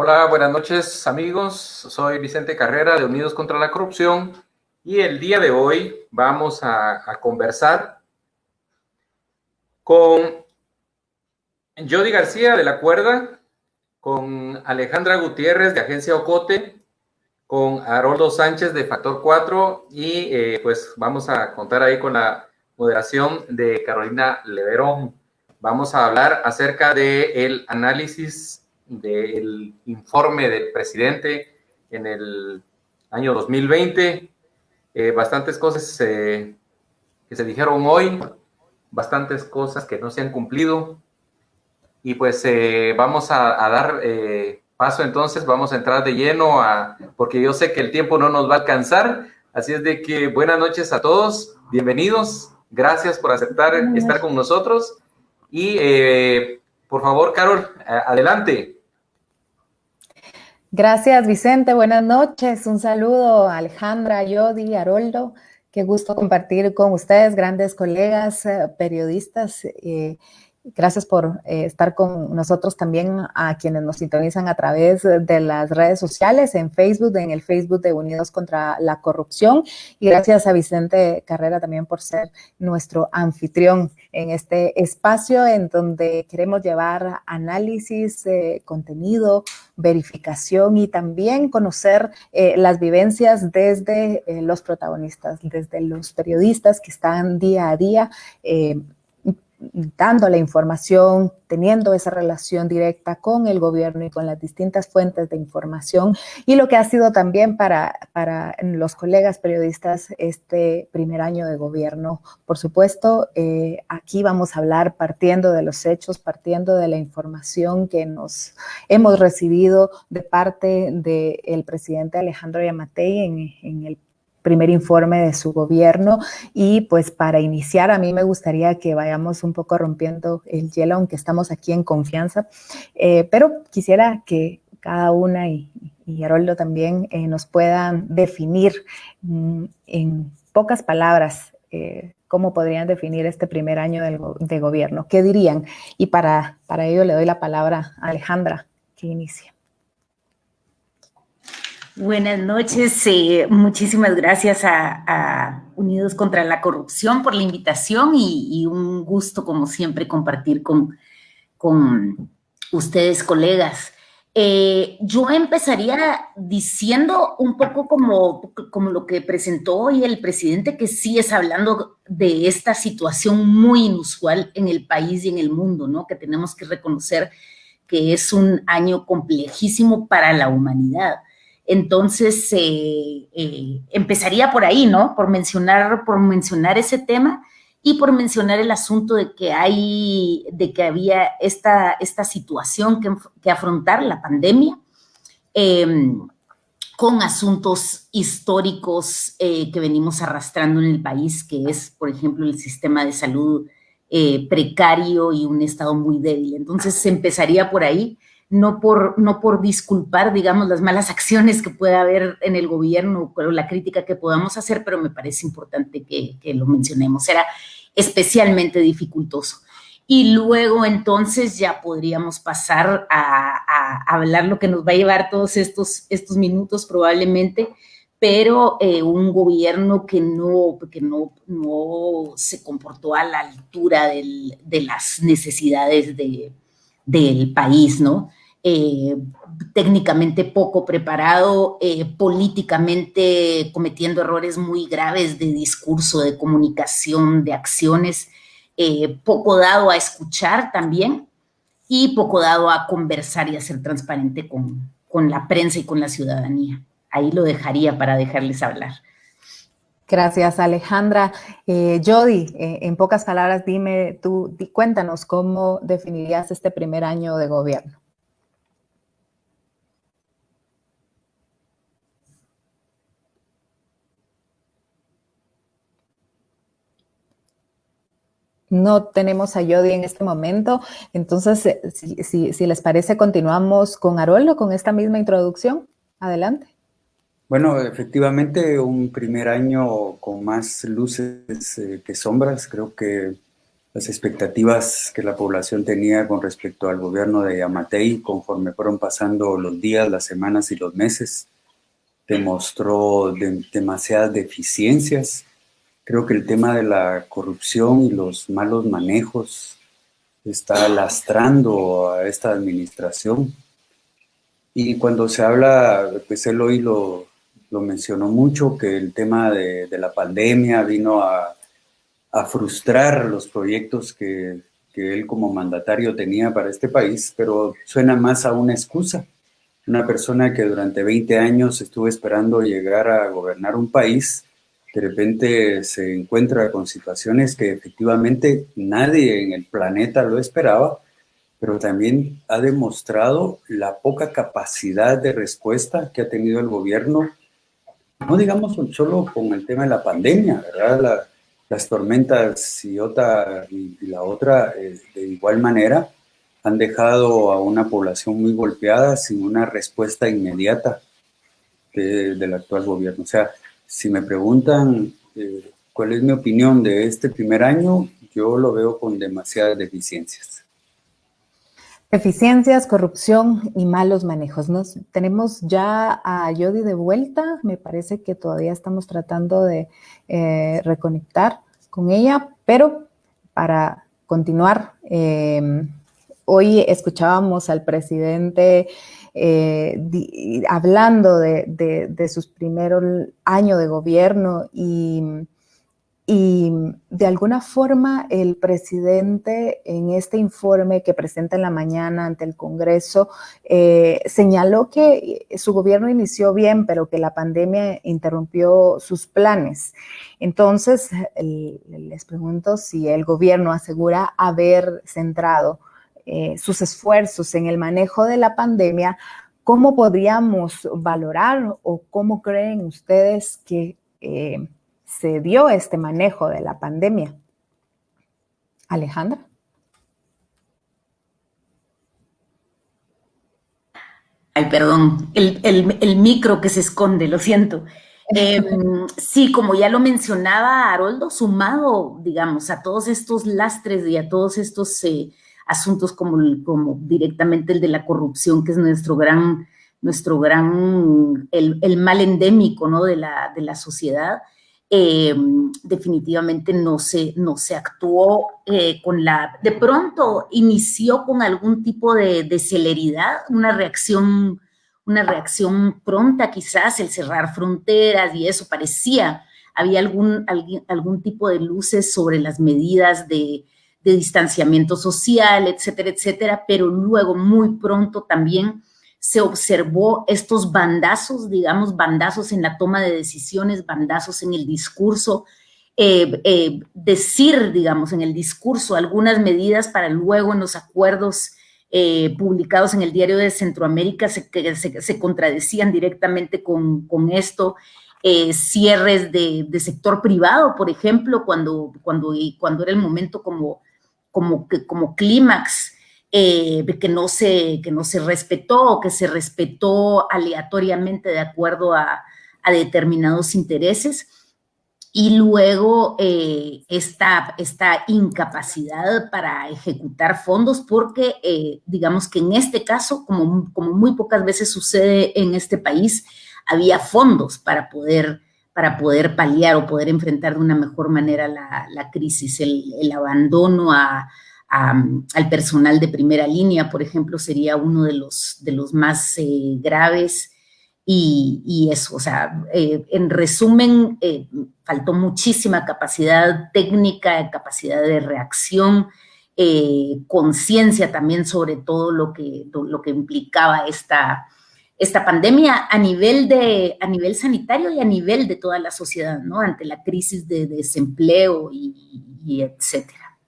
Hola, buenas noches amigos. Soy Vicente Carrera de Unidos contra la Corrupción y el día de hoy vamos a conversar con Jody García de La Cuerda, con Alejandra Gutiérrez de Agencia Ocote, con Haroldo Sánchez de Factor 4 y pues vamos a contar ahí con la moderación de Carolina Leverón. Vamos a hablar acerca del análisis del informe del presidente en el año 2020. Bastantes cosas que se dijeron hoy, bastantes cosas que no se han cumplido. Y pues vamos a dar paso entonces, vamos a entrar de lleno porque yo sé que el tiempo no nos va a alcanzar. Así es de que buenas noches a todos, bienvenidos, gracias por aceptar estar con nosotros. Y por favor, Carol, adelante. Gracias, Vicente. Buenas noches. Un saludo a Alejandra, Jody, Haroldo. Qué gusto compartir con ustedes, grandes colegas, periodistas. Gracias por estar con nosotros también, a quienes nos sintonizan a través de las redes sociales, en Facebook, en el Facebook de Unidos contra la Corrupción. Y gracias a Vicente Carrera también por ser nuestro anfitrión en este espacio en donde queremos llevar análisis, contenido, verificación y también conocer las vivencias desde los protagonistas, desde los periodistas que están día a día dando la información, teniendo esa relación directa con el gobierno y con las distintas fuentes de información, y lo que ha sido también para los colegas periodistas este primer año de gobierno. Por supuesto, aquí vamos a hablar partiendo de los hechos, partiendo de la información que nos hemos recibido de parte del presidente Alejandro Yamatei en el primer informe de su gobierno. Y pues para iniciar, a mí me gustaría que vayamos un poco rompiendo el hielo, aunque estamos aquí en confianza, pero quisiera que cada una y Haroldo también nos puedan definir en pocas palabras cómo podrían definir este primer año de gobierno. ¿Qué dirían? Y para ello le doy la palabra a Alejandra, que inicie. Buenas noches, muchísimas gracias a Unidos contra la Corrupción por la invitación y un gusto, como siempre, compartir con ustedes, colegas. Yo empezaría diciendo un poco como lo que presentó hoy el presidente, que sí es hablando de esta situación muy inusual en el país y en el mundo, ¿no? Que tenemos que reconocer que es un año complejísimo para la humanidad. Entonces, empezaría por ahí, ¿no? Por mencionar ese tema y por mencionar el asunto de que había esta situación que afrontar, la pandemia, con asuntos históricos que venimos arrastrando en el país, que es, por ejemplo, el sistema de salud precario y un estado muy débil. Entonces, se empezaría por ahí. No por disculpar, digamos, las malas acciones que pueda haber en el gobierno o la crítica que podamos hacer, pero me parece importante que lo mencionemos. Era especialmente dificultoso. Y luego entonces ya podríamos pasar a hablar lo que nos va a llevar todos estos minutos probablemente, pero un gobierno que no se comportó a la altura de las necesidades del país, ¿no? Técnicamente poco preparado, políticamente cometiendo errores muy graves de discurso, de comunicación, de acciones, poco dado a escuchar también y poco dado a conversar y a ser transparente con la prensa y con la ciudadanía. Ahí lo dejaría para dejarles hablar. Gracias, Alejandra. Jody, en pocas palabras, cuéntanos cómo definirías este primer año de gobierno. No tenemos a Jody en este momento, entonces, si les parece, continuamos con Haroldo, con esta misma introducción. Adelante. Bueno, efectivamente, un primer año con más luces que sombras. Creo que las expectativas que la población tenía con respecto al gobierno de Yamatei, conforme fueron pasando los días, las semanas y los meses, demostró demasiadas deficiencias. Creo que el tema de la corrupción y los malos manejos está lastrando a esta administración. Y cuando se habla, pues él hoy lo mencionó mucho, que el tema de la pandemia vino a frustrar los proyectos que él como mandatario tenía para este país, pero suena más a una excusa. Una persona que durante 20 años estuvo esperando llegar a gobernar un país, de repente se encuentra con situaciones que efectivamente nadie en el planeta lo esperaba, pero también ha demostrado la poca capacidad de respuesta que ha tenido el gobierno, no digamos solo con el tema de la pandemia, ¿verdad? Las tormentas Iota y la otra, de igual manera, han dejado a una población muy golpeada sin una respuesta inmediata del actual gobierno. O sea, si me preguntan cuál es mi opinión de este primer año, yo lo veo con demasiadas deficiencias. Deficiencias, corrupción y malos manejos. Tenemos ya a Yodi de vuelta. Me parece que todavía estamos tratando de reconectar con ella, pero para continuar, hoy escuchábamos al presidente hablando de sus primeros años de gobierno y de alguna forma el presidente en este informe que presenta en la mañana ante el Congreso señaló que su gobierno inició bien, pero que la pandemia interrumpió sus planes. Entonces, les pregunto si el gobierno asegura haber centrado sus esfuerzos en el manejo de la pandemia. ¿Cómo podríamos valorar o cómo creen ustedes que se dio este manejo de la pandemia? Alejandra. Ay, perdón, el micro que se esconde, lo siento. Sí, como ya lo mencionaba Haroldo, sumado, digamos, a todos estos lastres y a todos estos asuntos como directamente el de la corrupción, que es el mal endémico, ¿no? de la sociedad, definitivamente no se actuó de pronto inició con algún tipo de celeridad, una reacción pronta quizás, el cerrar fronteras y eso parecía, había algún tipo de luces sobre las medidas de distanciamiento social, etcétera, etcétera, pero luego muy pronto también se observó estos bandazos, digamos, bandazos en la toma de decisiones, bandazos en el discurso, decir, digamos, en el discurso algunas medidas para luego en los acuerdos publicados en el Diario de Centroamérica se contradecían directamente con esto. Cierres de sector privado, por ejemplo, cuando era el momento como clímax, que no se respetó, que se respetó aleatoriamente de acuerdo a determinados intereses. Y luego esta incapacidad para ejecutar fondos porque, digamos que en este caso, como muy pocas veces sucede en este país, había fondos para poder paliar o poder enfrentar de una mejor manera la crisis. El abandono al personal de primera línea, por ejemplo, sería uno de los más graves. Y eso, o sea, en resumen, faltó muchísima capacidad técnica, capacidad de reacción, conciencia también sobre todo lo que implicaba esta pandemia a nivel sanitario y a nivel de toda la sociedad, ¿no? Ante la crisis de desempleo y etcétera.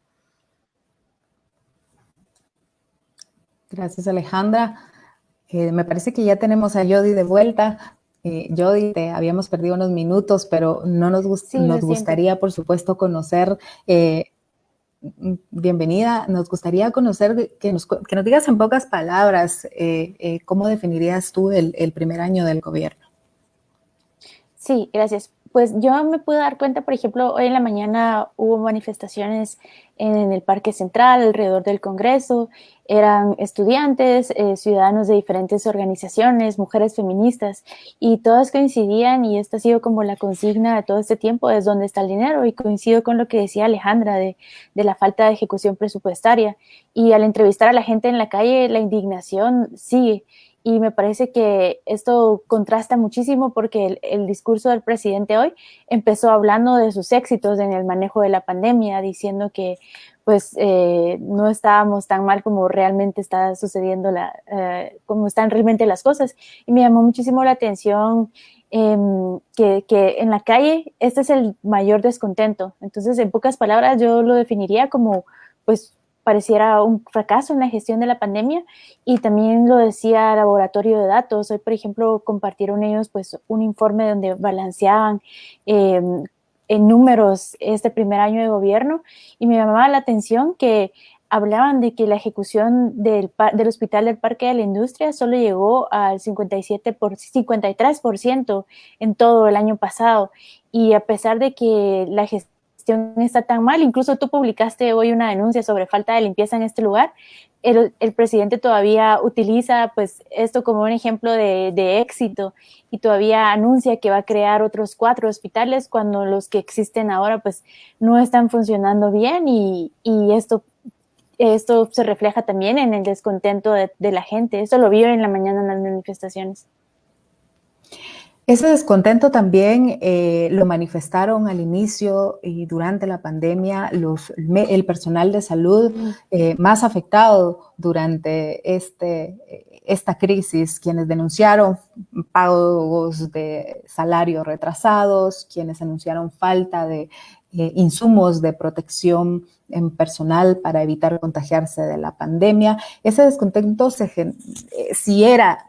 Gracias, Alejandra. Me parece que ya tenemos a Yodi de vuelta. Yodi, te habíamos perdido unos minutos, pero nos gustaría, por supuesto, conocer, bienvenida, nos gustaría conocer, que nos digas en pocas palabras, ¿cómo definirías tú el primer año del gobierno? Sí, gracias. Pues yo me pude dar cuenta, por ejemplo, hoy en la mañana hubo manifestaciones en el Parque Central, alrededor del Congreso. Eran estudiantes, ciudadanos de diferentes organizaciones, mujeres feministas, y todas coincidían, y esta ha sido como la consigna de todo este tiempo, es dónde está el dinero, y coincido con lo que decía Alejandra de la falta de ejecución presupuestaria. Y al entrevistar a la gente en la calle, la indignación sigue. Y me parece que esto contrasta muchísimo porque el discurso del presidente hoy empezó hablando de sus éxitos en el manejo de la pandemia, diciendo que pues no estábamos tan mal como realmente está sucediendo, como están realmente las cosas. Y me llamó muchísimo la atención que en la calle este es el mayor descontento. Entonces, en pocas palabras, yo lo definiría como pues pareciera un fracaso en la gestión de la pandemia. Y también lo decía Laboratorio de Datos. Hoy, por ejemplo, compartieron ellos pues un informe donde balanceaban en números este primer año de gobierno, y me llamaba la atención que hablaban de que la ejecución del Hospital del Parque de la Industria solo llegó al 53% en todo el año pasado. Y a pesar de que la gestión está tan mal, incluso tú publicaste hoy una denuncia sobre falta de limpieza en este lugar, el presidente todavía utiliza pues esto como un ejemplo de éxito, y todavía anuncia que va a crear otros 4 hospitales cuando los que existen ahora pues no están funcionando bien, y esto se refleja también en el descontento de la gente. Eso lo vio en la mañana en las manifestaciones. Ese descontento también lo manifestaron al inicio y durante la pandemia el personal de salud más afectado durante esta crisis, quienes denunciaron pagos de salarios retrasados, quienes anunciaron falta de insumos de protección en personal para evitar contagiarse de la pandemia. Ese descontento si era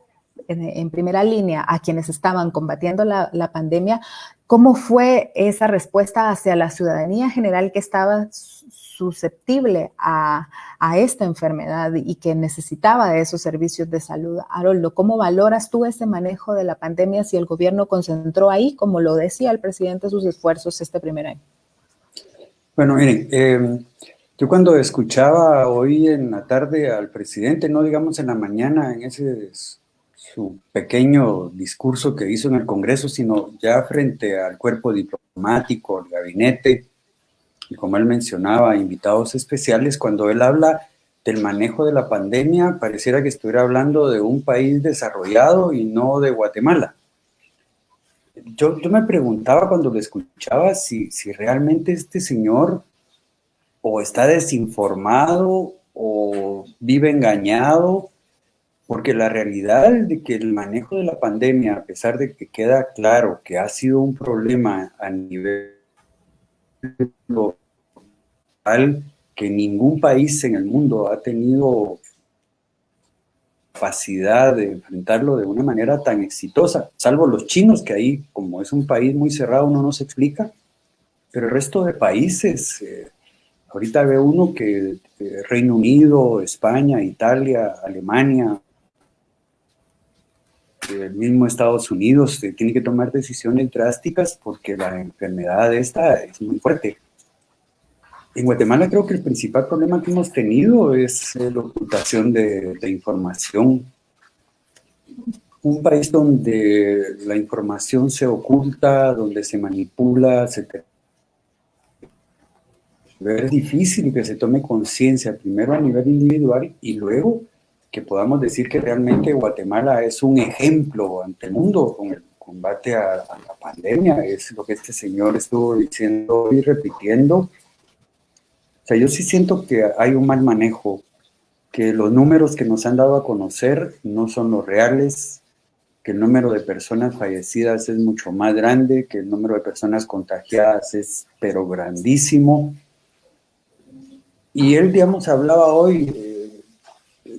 en primera línea a quienes estaban combatiendo la pandemia, ¿cómo fue esa respuesta hacia la ciudadanía general que estaba susceptible a esta enfermedad y que necesitaba de esos servicios de salud? Haroldo, ¿cómo valoras tú ese manejo de la pandemia si el gobierno concentró ahí, como lo decía el presidente, sus esfuerzos este primer año? Bueno, miren, yo cuando escuchaba hoy en la tarde al presidente, no digamos en la mañana, en ese su pequeño discurso que hizo en el Congreso, sino ya frente al cuerpo diplomático, al gabinete, y como él mencionaba, invitados especiales, cuando él habla del manejo de la pandemia, pareciera que estuviera hablando de un país desarrollado y no de Guatemala. Yo me preguntaba cuando lo escuchaba si realmente este señor o está desinformado o vive engañado, porque la realidad de que el manejo de la pandemia, a pesar de que queda claro que ha sido un problema a nivel global, que ningún país en el mundo ha tenido capacidad de enfrentarlo de una manera tan exitosa, salvo los chinos, que ahí, como es un país muy cerrado, uno no se explica, pero el resto de países, ahorita ve uno que Reino Unido, España, Italia, Alemania, el mismo Estados Unidos tiene que tomar decisiones drásticas porque la enfermedad esta es muy fuerte. En Guatemala creo que el principal problema que hemos tenido es la ocultación de información. Un país donde la información se oculta, donde se manipula, es difícil que se tome conciencia primero a nivel individual y luego que podamos decir que realmente Guatemala es un ejemplo ante el mundo con el combate a la pandemia. Es lo que este señor estuvo diciendo y repitiendo. O sea, yo sí siento que hay un mal manejo, que los números que nos han dado a conocer no son los reales, que el número de personas fallecidas es mucho más grande, que el número de personas contagiadas es pero grandísimo. Y él, digamos, hablaba hoy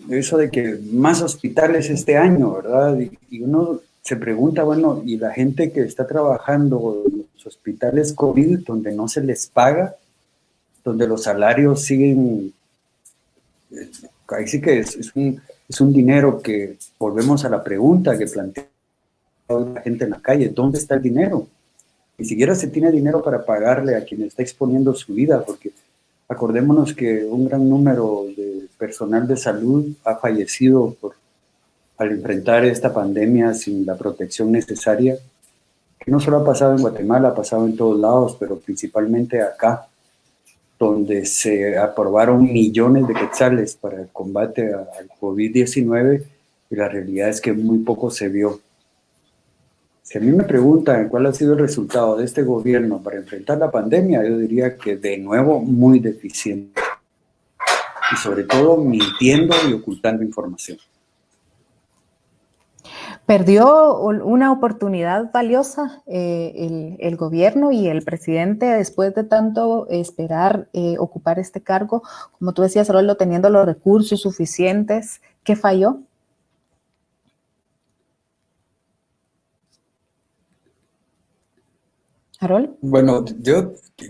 de eso de que más hospitales este año, ¿verdad? Y uno se pregunta, bueno, ¿y la gente que está trabajando en los hospitales COVID, donde no se les paga, donde los salarios siguen, ahí sí que es un dinero que, volvemos a la pregunta que plantea la gente en la calle, ¿dónde está el dinero? ni siquiera se tiene dinero para pagarle a quien está exponiendo su vida, porque acordémonos que un gran número de personal de salud ha fallecido al enfrentar esta pandemia sin la protección necesaria, que no solo ha pasado en Guatemala, ha pasado en todos lados, pero principalmente acá, donde se aprobaron millones de quetzales para el combate al COVID-19 y la realidad es que muy poco se vio. Si a mí me preguntan cuál ha sido el resultado de este gobierno para enfrentar la pandemia, yo diría que de nuevo muy deficiente y sobre todo mintiendo y ocultando información. Perdió una oportunidad valiosa el gobierno y el presidente después de tanto esperar ocupar este cargo, como tú decías, Haroldo, teniendo los recursos suficientes. ¿Qué falló? ¿Harold? Bueno,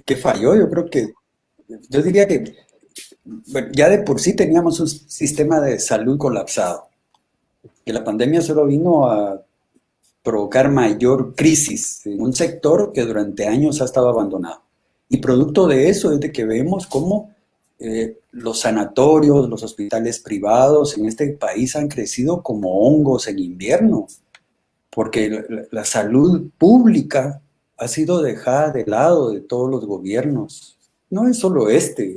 ¿qué falló? Yo diría que bueno, ya de por sí teníamos un sistema de salud colapsado, que la pandemia solo vino a provocar mayor crisis en un sector que durante años ha estado abandonado. Y producto de eso es de que vemos cómo los sanatorios, los hospitales privados en este país han crecido como hongos en invierno, porque la salud pública ha sido dejada de lado de todos los gobiernos. No es solo este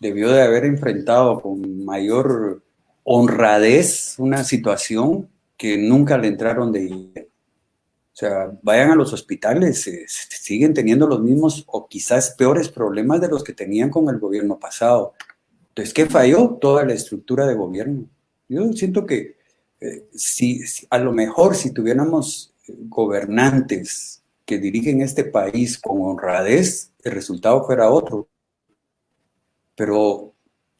debió de haber enfrentado con mayor honradez una situación que nunca le entraron de idea. O sea, vayan a los hospitales, siguen teniendo los mismos o quizás peores problemas de los que tenían con el gobierno pasado. Entonces, ¿qué falló? Toda la estructura de gobierno. Yo siento que a lo mejor si tuviéramos gobernantes que dirigen este país con honradez, el resultado fuera otro. Pero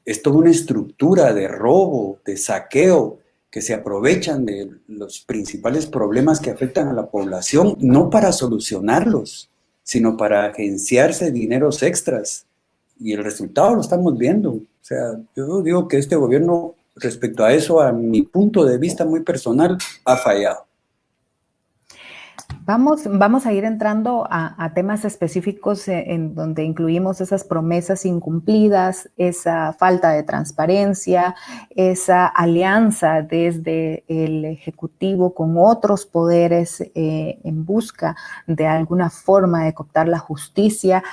es toda una estructura de robo, de saqueo, que se aprovechan de los principales problemas que afectan a la población, no para solucionarlos, sino para agenciarse dineros extras. Y el resultado lo estamos viendo. O sea, yo digo que este gobierno, respecto a eso, a mi punto de vista muy personal, ha fallado. Vamos a ir entrando a temas específicos en donde incluimos esas promesas incumplidas, esa falta de transparencia, esa alianza desde el Ejecutivo con otros poderes en busca de alguna forma de cooptar la justicia.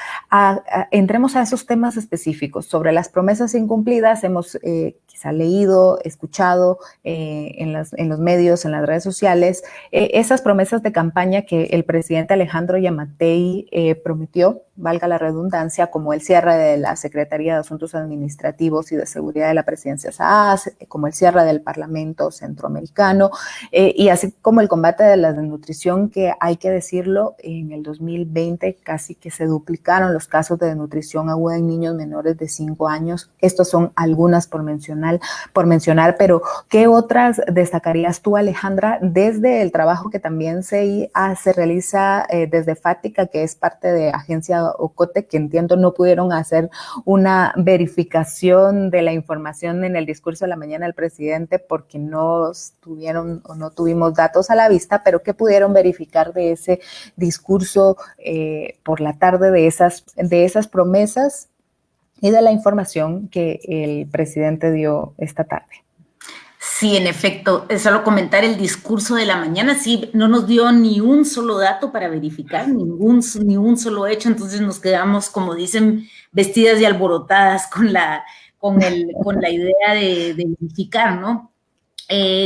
Entremos a esos temas específicos. Sobre las promesas incumplidas hemos quizá leído, escuchado en los medios, en las redes sociales, esas promesas de campaña que el presidente Alejandro Yamatei prometió, valga la redundancia, como el cierre de la Secretaría de Asuntos Administrativos y de Seguridad de la Presidencia SAAS, como el cierre del Parlamento Centroamericano, y así como el combate de la desnutrición, que hay que decirlo, en el 2020 casi que se duplicaron los casos de desnutrición aguda en niños menores de 5 años. Estos son algunas por mencionar, pero ¿qué otras destacarías tú, Alejandra, desde el trabajo que también se realiza desde FATICA, que es parte de Agencia Ocote, que entiendo no pudieron hacer una verificación de la información en el discurso de la mañana del presidente porque no tuvimos datos a la vista, pero que pudieron verificar de ese discurso por la tarde de esas promesas y de la información que el presidente dio esta tarde? Sí, en efecto, solo comentar el discurso de la mañana, sí, no nos dio ni un solo dato para verificar, ni un solo hecho, entonces nos quedamos, como dicen, vestidas y alborotadas con la idea de verificar, ¿no?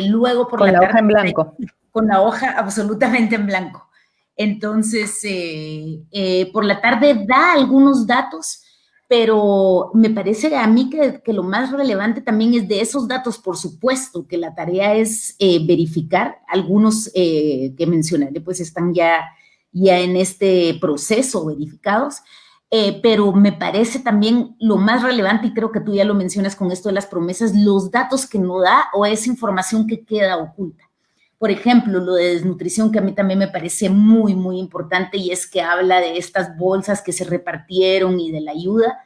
Luego por con la tarde, hoja en blanco. Con la hoja absolutamente en blanco. Entonces, por la tarde da algunos datos, pero me parece a mí que lo más relevante también es de esos datos, por supuesto, que la tarea es verificar. Algunos que mencionaré pues están ya en este proceso verificados, pero me parece también lo más relevante, y creo que tú ya lo mencionas con esto de las promesas, los datos que no da o esa información que queda oculta. Por ejemplo, lo de desnutrición, que a mí también me parece muy, muy importante, y es que habla de estas bolsas que se repartieron y de la ayuda,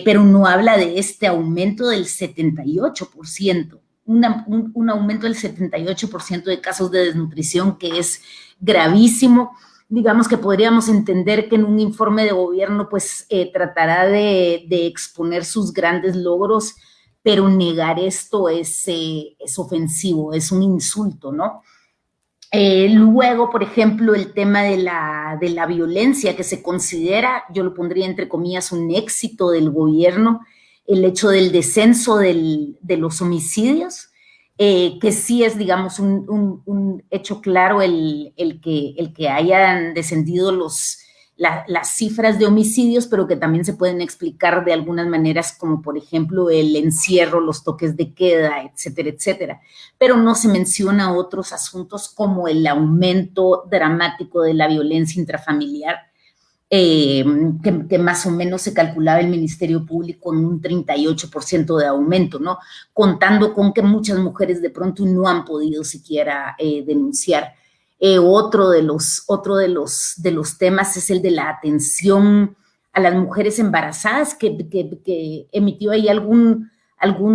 pero no habla de este aumento del 78%, un aumento del 78% de casos de desnutrición, que es gravísimo. digamos que podríamos entender que en un informe de gobierno pues tratará de exponer sus grandes logros, pero negar esto es ofensivo, es un insulto, ¿no? Luego, por ejemplo, el tema de la violencia que se considera, yo lo pondría entre comillas, un éxito del gobierno, el hecho del descenso de los homicidios, que sí es, digamos, un hecho claro el que hayan descendido las cifras de homicidios, pero que también se pueden explicar de algunas maneras, como por ejemplo el encierro, los toques de queda, etcétera, etcétera. Pero no se menciona otros asuntos como el aumento dramático de la violencia intrafamiliar, que más o menos se calculaba el Ministerio Público en un 38% de aumento, ¿no? Contando con que muchas mujeres de pronto no han podido siquiera denunciar. Otro de los temas es el de la atención a las mujeres embarazadas, que emitió ahí algún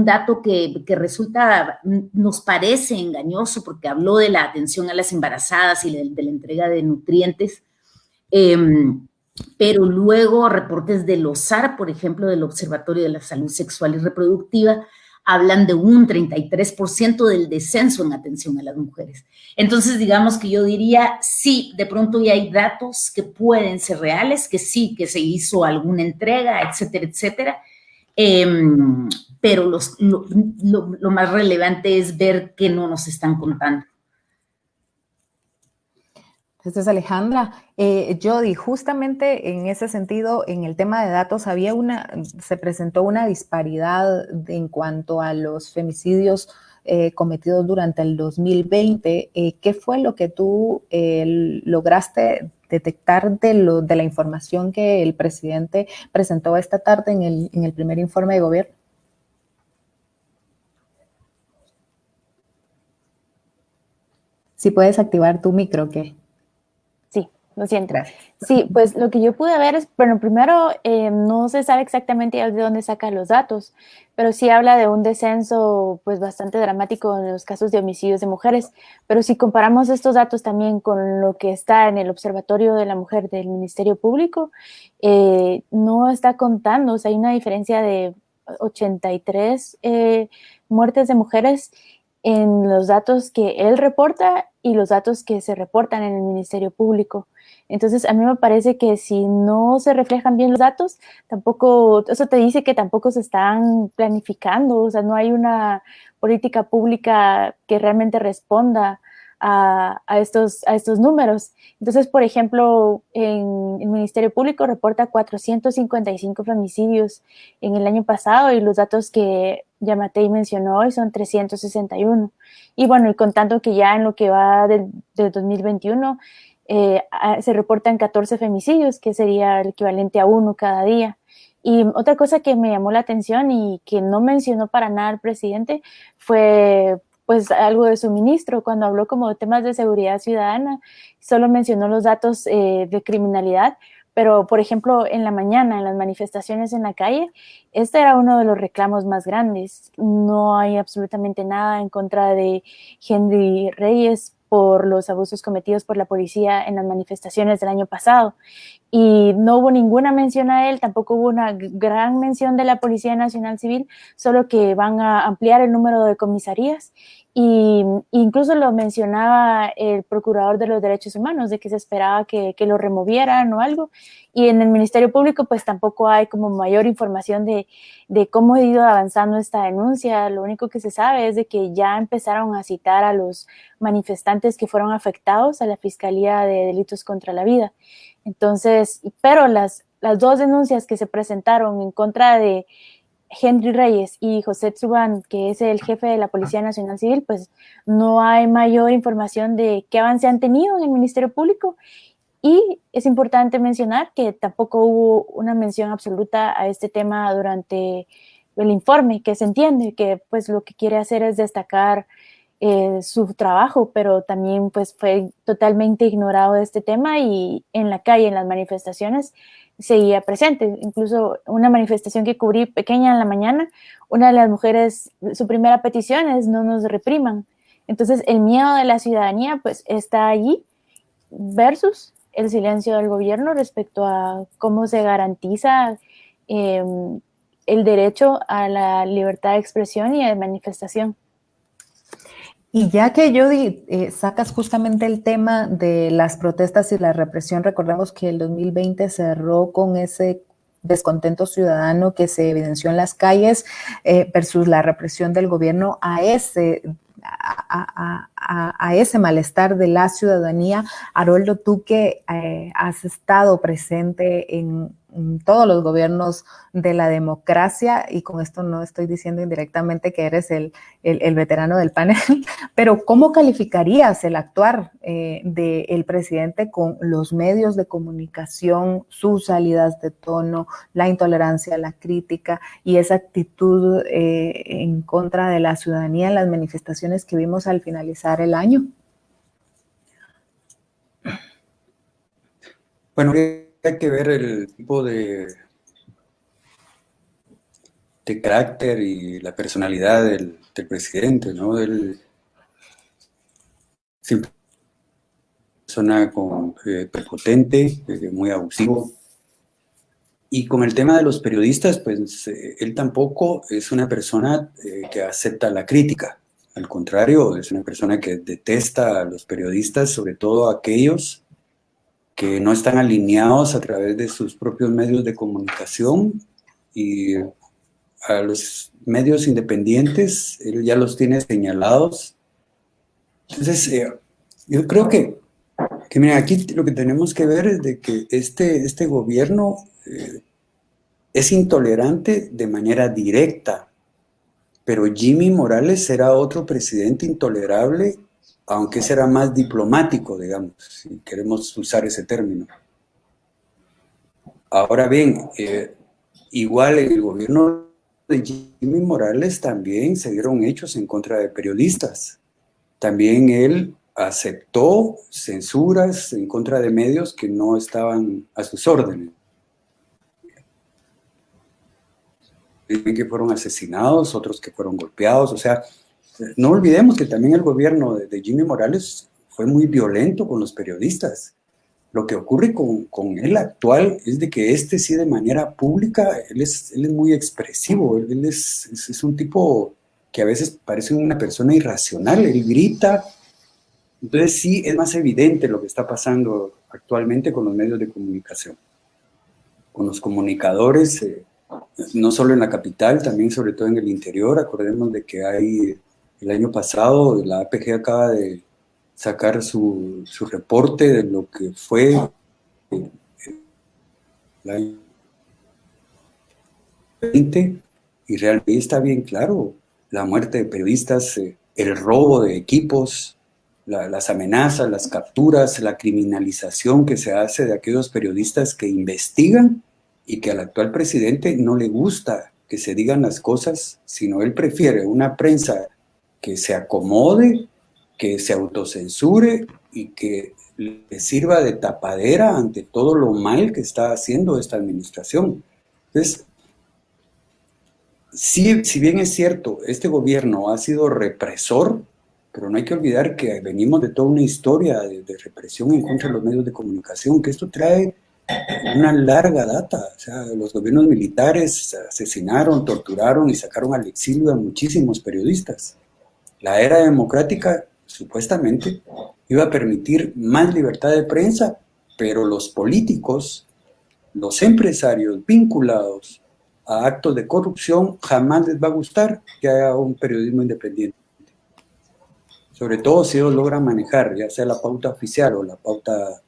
dato que resulta, nos parece engañoso, porque habló de la atención a las embarazadas y de la entrega de nutrientes, pero luego reportes del OSAR, por ejemplo, del Observatorio de la Salud Sexual y Reproductiva, hablan de un 33% del descenso en atención a las mujeres. Entonces, digamos que yo diría, sí, de pronto ya hay datos que pueden ser reales, que sí, que se hizo alguna entrega, etcétera, etcétera, pero lo más relevante es ver que no nos están contando. Entonces, Alejandra, Jody, justamente en ese sentido, en el tema de datos, se presentó una disparidad en cuanto a los femicidios cometidos durante el 2020. ¿Qué fue lo que tú lograste detectar de la información que el presidente presentó esta tarde en el primer informe de gobierno? Si puedes activar tu micro, ¿qué? Sí, lo siento. Gracias. Sí, pues lo que yo pude ver es, bueno, primero no se sabe exactamente de dónde saca los datos, pero sí habla de un descenso pues bastante dramático en los casos de homicidios de mujeres. Pero si comparamos estos datos también con lo que está en el Observatorio de la Mujer del Ministerio Público, no está contando, o sea, hay una diferencia de 83 muertes de mujeres en los datos que él reporta y los datos que se reportan en el Ministerio Público. Entonces, a mí me parece que si no se reflejan bien los datos, tampoco, eso te dice que tampoco se están planificando, o sea, no hay una política pública que realmente responda a estos números. Entonces, por ejemplo, en el Ministerio Público reporta 455 femicidios en el año pasado y los datos que Yamatei mencionó hoy son 361. Y bueno, y contando que ya en lo que va del 2021 se reportan 14 femicidios, que sería el equivalente a 1 cada día. Y otra cosa que me llamó la atención y que no mencionó para nada el presidente fue pues algo de su ministro, cuando habló como de temas de seguridad ciudadana, solo mencionó los datos de criminalidad, pero por ejemplo en la mañana, en las manifestaciones en la calle, este era uno de los reclamos más grandes. No hay absolutamente nada en contra de Henry Reyes por los abusos cometidos por la policía en las manifestaciones del año pasado. Y no hubo ninguna mención a él, tampoco hubo una gran mención de la Policía Nacional Civil, solo que van a ampliar el número de comisarías. Y incluso lo mencionaba el Procurador de los Derechos Humanos, de que se esperaba que lo removieran o algo. Y en el Ministerio Público pues tampoco hay como mayor información de cómo ha ido avanzando esta denuncia. Lo único que se sabe es de que ya empezaron a citar a los manifestantes que fueron afectados a la Fiscalía de Delitos contra la Vida. Entonces, pero las dos denuncias que se presentaron en contra de Henry Reyes y José Tzubán, que es el jefe de la Policía Nacional Civil, pues no hay mayor información de qué avance han tenido en el Ministerio Público. Y es importante mencionar que tampoco hubo una mención absoluta a este tema durante el informe, que se entiende que pues lo que quiere hacer es destacar su trabajo, pero también pues fue totalmente ignorado este tema y en la calle, en las manifestaciones, seguía presente. Incluso una manifestación que cubrí pequeña en la mañana, una de las mujeres, su primera petición es no nos repriman. Entonces el miedo de la ciudadanía pues está allí versus el silencio del gobierno respecto a cómo se garantiza el derecho a la libertad de expresión y de manifestación. Y ya que Jody sacas justamente el tema de las protestas y la represión, recordemos que el 2020 cerró con ese descontento ciudadano que se evidenció en las calles versus la represión del gobierno a ese malestar de la ciudadanía. Haroldo, tú que has estado presente en todos los gobiernos de la democracia, y con esto no estoy diciendo indirectamente que eres el veterano del panel, pero ¿cómo calificarías el actuar del presidente con los medios de comunicación, sus salidas de tono, la intolerancia a la crítica y esa actitud en contra de la ciudadanía en las manifestaciones que vimos al finalizar el año? Bueno, hay que ver el tipo de carácter y la personalidad del presidente, ¿no? Él siempre es una persona prepotente, muy abusivo. Y con el tema de los periodistas, pues él tampoco es una persona que acepta la crítica. Al contrario, es una persona que detesta a los periodistas, sobre todo a aquellos que no están alineados a través de sus propios medios de comunicación, y a los medios independientes él ya los tiene señalados. Entonces, yo creo que miren, aquí lo que tenemos que ver es de que este gobierno es intolerante de manera directa, pero Jimmy Morales será otro presidente intolerable, aunque será más diplomático, digamos, si queremos usar ese término. Ahora bien, igual en el gobierno de Jimmy Morales también se dieron hechos en contra de periodistas. También él aceptó censuras en contra de medios que no estaban a sus órdenes. Que fueron asesinados, otros que fueron golpeados. O sea, no olvidemos que también el gobierno de Jimmy Morales fue muy violento con los periodistas. Lo que ocurre con él actual es de que sí de manera pública, él es muy expresivo, él es un tipo que a veces parece una persona irracional, él grita. Entonces sí es más evidente lo que está pasando actualmente con los medios de comunicación, con los comunicadores, no solo en la capital, también sobre todo en el interior. Acordemos de que el año pasado la APG acaba de sacar su reporte de lo que fue el año 20, y realmente está bien claro: la muerte de periodistas, el robo de equipos, las amenazas, las capturas, la criminalización que se hace de aquellos periodistas que investigan, y que al actual presidente no le gusta que se digan las cosas, sino él prefiere una prensa que se acomode, que se autocensure y que le sirva de tapadera ante todo lo mal que está haciendo esta administración. Entonces, si bien es cierto, este gobierno ha sido represor, pero no hay que olvidar que venimos de toda una historia de represión en contra de los medios de comunicación, que esto trae una larga data. O sea, los gobiernos militares asesinaron, torturaron y sacaron al exilio a muchísimos periodistas. La era democrática supuestamente iba a permitir más libertad de prensa, pero los políticos, los empresarios vinculados a actos de corrupción, jamás les va a gustar que haya un periodismo independiente. Sobre todo si ellos logran manejar, ya sea la pauta oficial o la pauta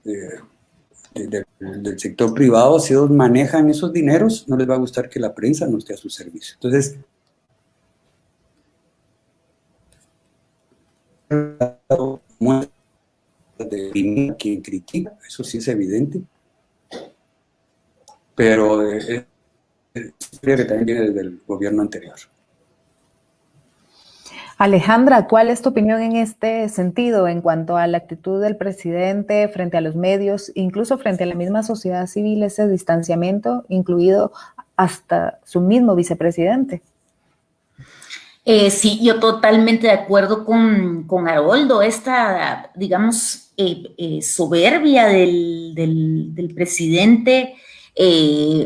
del sector privado. Si ellos manejan esos dineros, no les va a gustar que la prensa no esté a su servicio. Entonces, de quien critica, eso sí es evidente, pero es que también viene desde el gobierno anterior. Alejandra, ¿cuál es tu opinión en este sentido en cuanto a la actitud del presidente frente a los medios, incluso frente a la misma sociedad civil, ese distanciamiento, incluido hasta su mismo vicepresidente? Sí, yo totalmente de acuerdo con Haroldo. Esta, digamos, soberbia del presidente,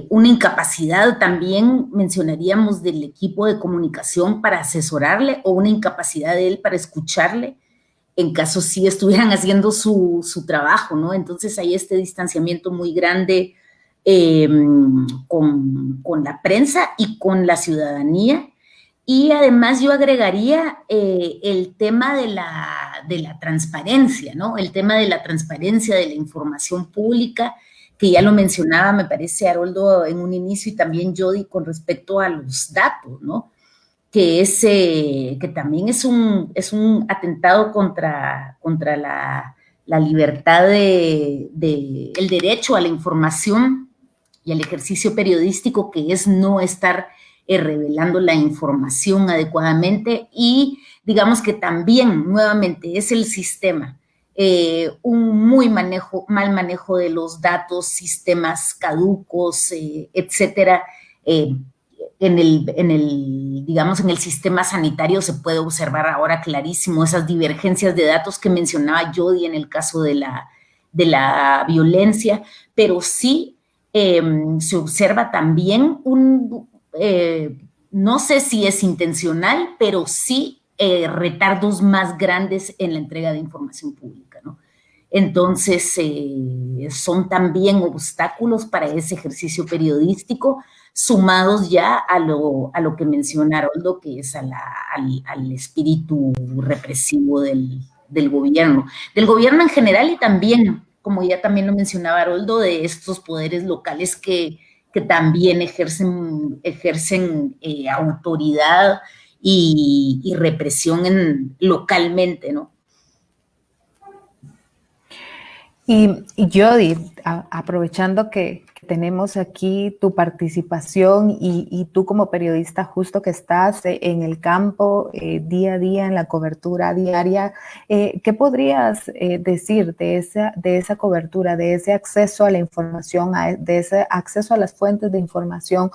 una incapacidad también mencionaríamos del equipo de comunicación para asesorarle o una incapacidad de él para escucharle en caso sí estuvieran haciendo su trabajo, ¿no? Entonces hay este distanciamiento muy grande con la prensa y con la ciudadanía. Y además yo agregaría el tema de la transparencia, ¿no? El tema de la transparencia de la información pública, que ya lo mencionaba, me parece, Haroldo, en un inicio, y también Jody con respecto a los datos, ¿no? Que también es un atentado contra la libertad el derecho a la información y al ejercicio periodístico, que es no estar revelando la información adecuadamente, y digamos que también, nuevamente, es el sistema, un mal manejo de los datos, sistemas caducos, etcétera. Digamos, en el sistema sanitario se puede observar ahora clarísimo esas divergencias de datos que mencionaba Jody en el caso de la violencia, pero sí se observa también no sé si es intencional, pero sí retardos más grandes en la entrega de información pública, ¿no? Entonces, son también obstáculos para ese ejercicio periodístico, sumados ya a lo que menciona Haroldo, que es al espíritu represivo del gobierno en general, y también, como ya también lo mencionaba Haroldo, de estos poderes locales que también ejercen autoridad y represión localmente, ¿no? Y Jody, aprovechando que tenemos aquí tu participación y tú como periodista justo que estás en el campo día a día, en la cobertura diaria, ¿qué podrías decir de esa cobertura, de ese acceso a la información, de ese acceso a las fuentes de información,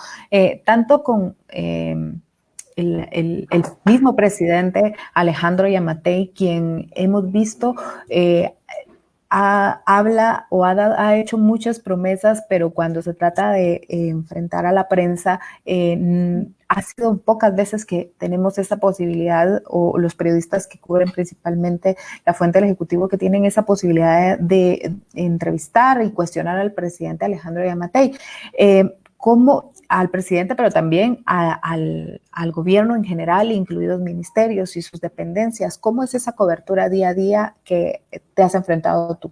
tanto con el mismo presidente Alejandro Yamatei, quien hemos visto habla o ha hecho muchas promesas, pero cuando se trata de enfrentar a la prensa, ha sido pocas veces que tenemos esa posibilidad, o los periodistas que cubren principalmente la fuente del Ejecutivo, que tienen esa posibilidad de entrevistar y cuestionar al presidente Alejandro Yamatei. ¿Cómo al presidente, pero también al gobierno en general, incluidos ministerios y sus dependencias? ¿Cómo es esa cobertura día a día que te has enfrentado tú?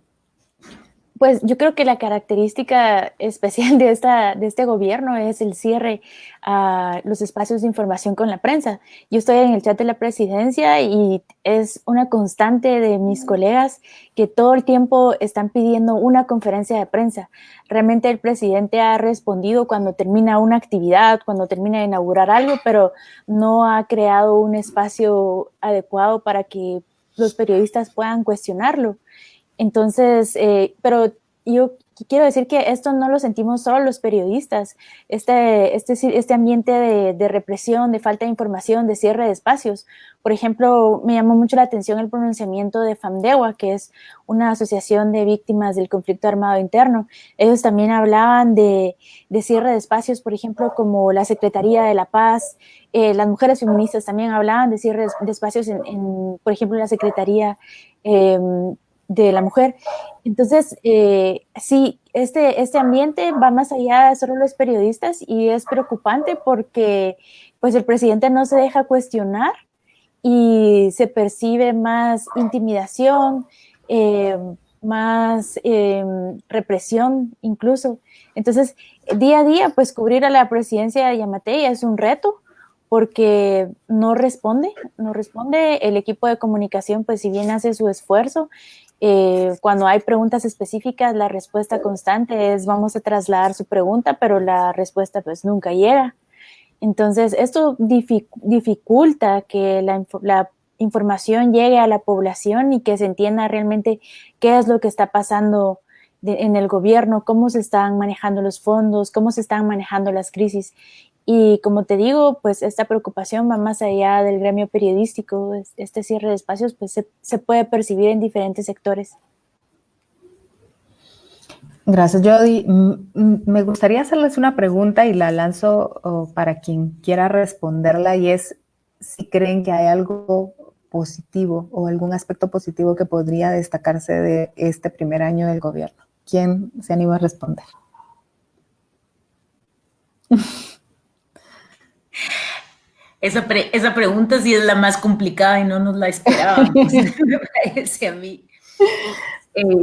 Pues yo creo que la característica especial de este gobierno es el cierre a los espacios de información con la prensa. Yo estoy en el chat de la presidencia y es una constante de mis colegas que todo el tiempo están pidiendo una conferencia de prensa. Realmente el presidente ha respondido cuando termina una actividad, cuando termina de inaugurar algo, pero no ha creado un espacio adecuado para que los periodistas puedan cuestionarlo. Entonces, pero yo quiero decir que esto no lo sentimos solo los periodistas, este ambiente de represión, de falta de información, de cierre de espacios. Por ejemplo, me llamó mucho la atención el pronunciamiento de FAMDEWA, que es una asociación de víctimas del conflicto armado interno. Ellos también hablaban de cierre de espacios, por ejemplo, como la Secretaría de la Paz. Las mujeres feministas también hablaban de cierre de espacios, por ejemplo, en la Secretaría de la Mujer. Entonces, sí, este ambiente va más allá de solo los periodistas y es preocupante porque pues el presidente no se deja cuestionar y se percibe más intimidación, más represión incluso. Entonces, día a día, pues cubrir a la presidencia de Yamatei es un reto porque no responde, el equipo de comunicación, pues si bien hace su esfuerzo, cuando hay preguntas específicas, la respuesta constante es vamos a trasladar su pregunta, pero la respuesta pues nunca llega. Entonces, esto dificulta que la información llegue a la población y que se entienda realmente qué es lo que está pasando en el gobierno, cómo se están manejando los fondos, cómo se están manejando las crisis. Y como te digo, pues esta preocupación va más allá del gremio periodístico. Este cierre de espacios pues se puede percibir en diferentes sectores. Gracias, Jody. Me gustaría hacerles una pregunta y la lanzo para quien quiera responderla, y es si creen que hay algo positivo o algún aspecto positivo que podría destacarse de este primer año del gobierno. ¿Quién se anima a responder? Esa pregunta sí es la más complicada y no nos la esperábamos, me parece a mí.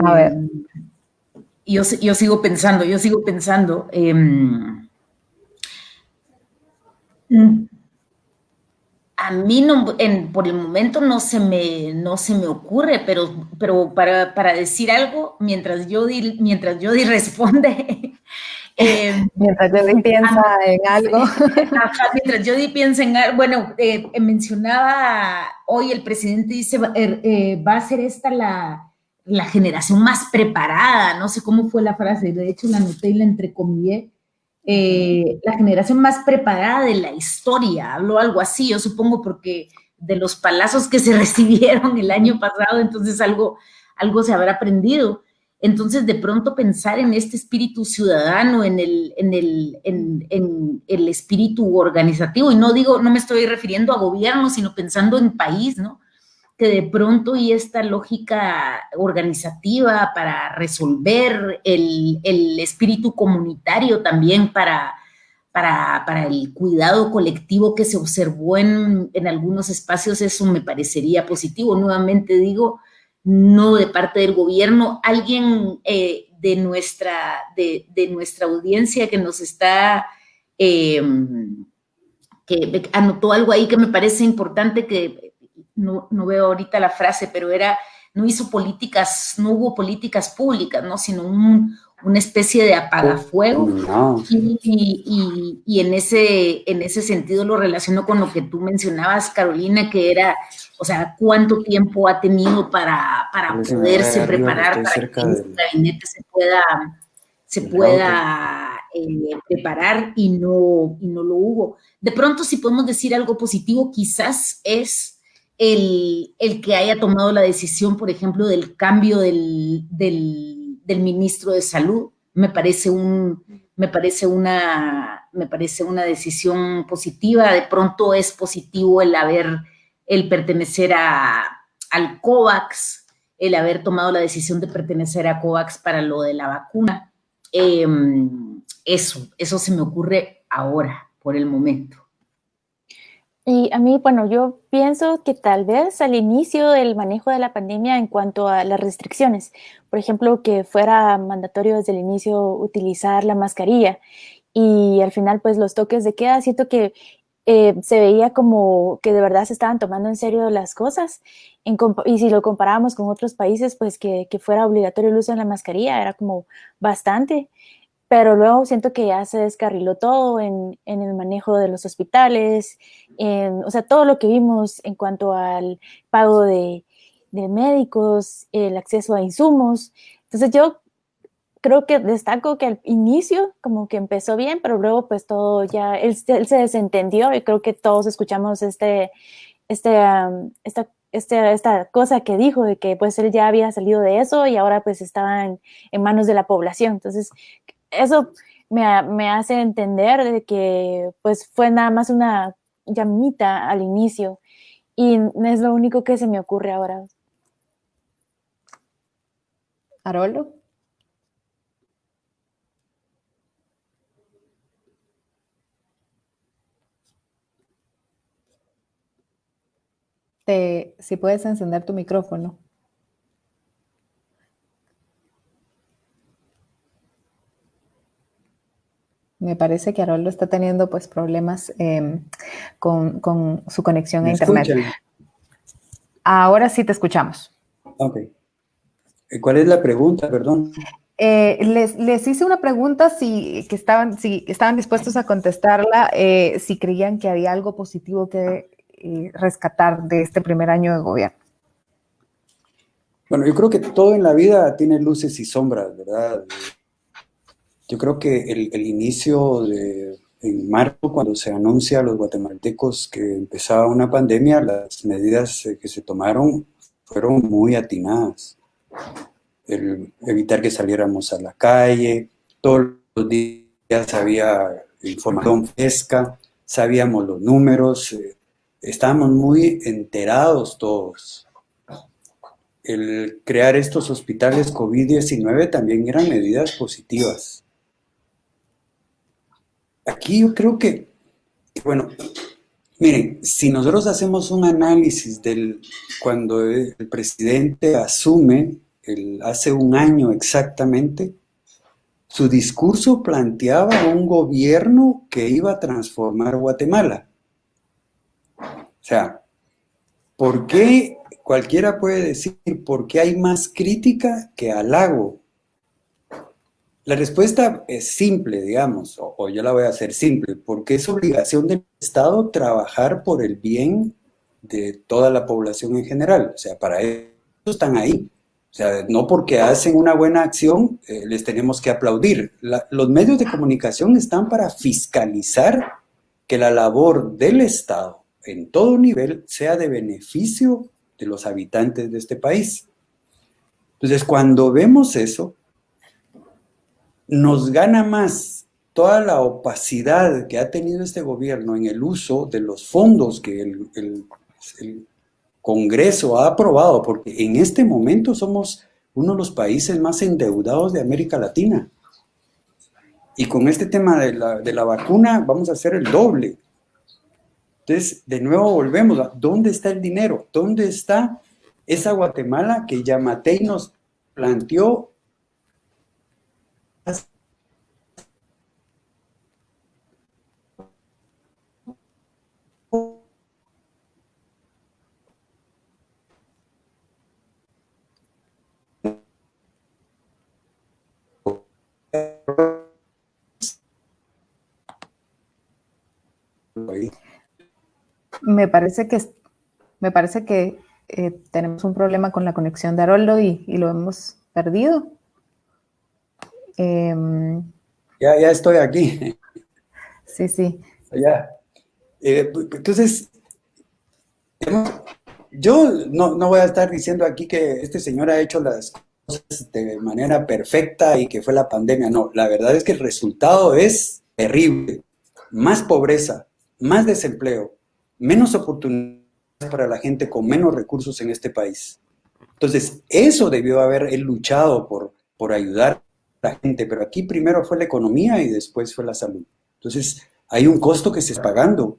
A ver. Yo sigo pensando. A mí no, por el momento no se me ocurre, pero para decir algo, mientras Jody responde. Mientras Jody piensa en algo. Mientras Jody piensa en algo, bueno, mencionaba hoy el presidente, dice, va a ser esta la generación más preparada, no sé cómo fue la frase, de hecho la anoté y la entrecomillé, la generación más preparada de la historia, habló algo así, yo supongo porque de los palazos que se recibieron el año pasado, entonces algo se habrá aprendido. Entonces, de pronto pensar en este espíritu ciudadano, en el espíritu organizativo, y no me estoy refiriendo a gobierno, sino pensando en país, ¿no? Que de pronto y esta lógica organizativa para resolver el espíritu comunitario también para el cuidado colectivo que se observó en algunos espacios, eso me parecería positivo. Nuevamente digo, no de parte del gobierno, alguien de nuestra audiencia que nos está, que anotó algo ahí que me parece importante, que no veo ahorita la frase, pero no hubo políticas públicas, ¿no? Sino una especie de apagafuego. No. Y en ese sentido lo relaciono con lo que tú mencionabas, Carolina, que era, o sea, cuánto tiempo ha tenido para poderse preparar, para que este gabinete se pueda preparar, y no lo hubo. De pronto, si podemos decir algo positivo, quizás es el que haya tomado la decisión, por ejemplo, del cambio del ministro de Salud. Me parece una decisión positiva. De pronto es positivo el pertenecer al COVAX, el haber tomado la decisión de pertenecer a COVAX para lo de la vacuna. Eso se me ocurre ahora, por el momento. Y a mí, bueno, yo pienso que tal vez al inicio del manejo de la pandemia en cuanto a las restricciones, por ejemplo, que fuera mandatorio desde el inicio utilizar la mascarilla, y al final pues los toques de queda, siento que se veía como que de verdad se estaban tomando en serio las cosas, y si lo comparábamos con otros países, pues que fuera obligatorio el uso de la mascarilla era como bastante. Pero luego siento que ya se descarriló todo en el manejo de los hospitales, o sea, todo lo que vimos en cuanto al pago de médicos, el acceso a insumos. Entonces yo creo que destaco que al inicio como que empezó bien, pero luego pues todo ya, él se desentendió, y creo que todos escuchamos esta cosa que dijo de que pues él ya había salido de eso y ahora pues estaba en manos de la población. Entonces eso me hace entender de que pues fue nada más una llamita al inicio, y es lo único que se me ocurre ahora. ¿Haroldo? Si puedes encender tu micrófono. Me parece que Haroldo está teniendo pues problemas con su conexión a internet. ¿Escuchan? Ahora sí te escuchamos. Ok. ¿Cuál es la pregunta? Perdón. Les hice una pregunta si estaban dispuestos a contestarla, si creían que había algo positivo que rescatar de este primer año de gobierno. Bueno, yo creo que todo en la vida tiene luces y sombras, ¿verdad? Yo creo que el inicio En marzo, cuando se anuncia a los guatemaltecos que empezaba una pandemia, las medidas que se tomaron fueron muy atinadas. Evitar que saliéramos a la calle, todos los días había información fresca, sabíamos los números, estábamos muy enterados todos. El crear estos hospitales COVID-19 también eran medidas positivas. Aquí yo creo que, bueno, miren, si nosotros hacemos un análisis cuando el presidente asume, hace un año exactamente, su discurso planteaba un gobierno que iba a transformar Guatemala. O sea, ¿por qué? Cualquiera puede decir, ¿por qué hay más crítica que halago? La respuesta es simple, digamos, o yo la voy a hacer simple, porque es obligación del Estado trabajar por el bien de toda la población en general. O sea, para eso están ahí. O sea, no porque hacen una buena acción les tenemos que aplaudir. Los medios de comunicación están para fiscalizar que la labor del Estado en todo nivel sea de beneficio de los habitantes de este país. Entonces, cuando vemos eso, nos gana más toda la opacidad que ha tenido este gobierno en el uso de los fondos que el Congreso ha aprobado, porque en este momento somos uno de los países más endeudados de América Latina. Y con este tema de la vacuna vamos a hacer el doble. Entonces, de nuevo volvemos a ¿dónde está el dinero? ¿Dónde está esa Guatemala que Yamatei nos planteó? Me parece que tenemos un problema con la conexión de Haroldo y lo hemos perdido. Ya estoy aquí. Sí. Ya. Entonces, yo no voy a estar diciendo aquí que este señor ha hecho las cosas de manera perfecta y que fue la pandemia. No, la verdad es que el resultado es terrible. Más pobreza, más desempleo, menos oportunidades para la gente con menos recursos en este país. Entonces, eso debió haber él luchado por ayudar a la gente, pero aquí primero fue la economía y después fue la salud. Entonces, hay un costo que se está pagando.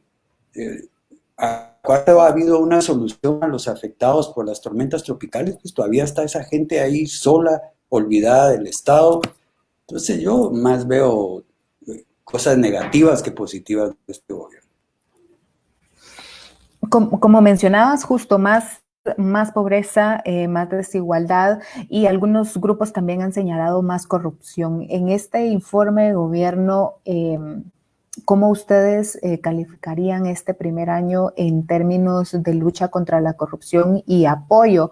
¿Cuándo ha habido una solución a los afectados por las tormentas tropicales? Pues todavía está esa gente ahí sola, olvidada del Estado. Entonces, yo más veo cosas negativas que positivas de este gobierno. Como mencionabas, justo más pobreza, más desigualdad y algunos grupos también han señalado más corrupción. En este informe de gobierno, ¿cómo ustedes calificarían este primer año en términos de lucha contra la corrupción y apoyo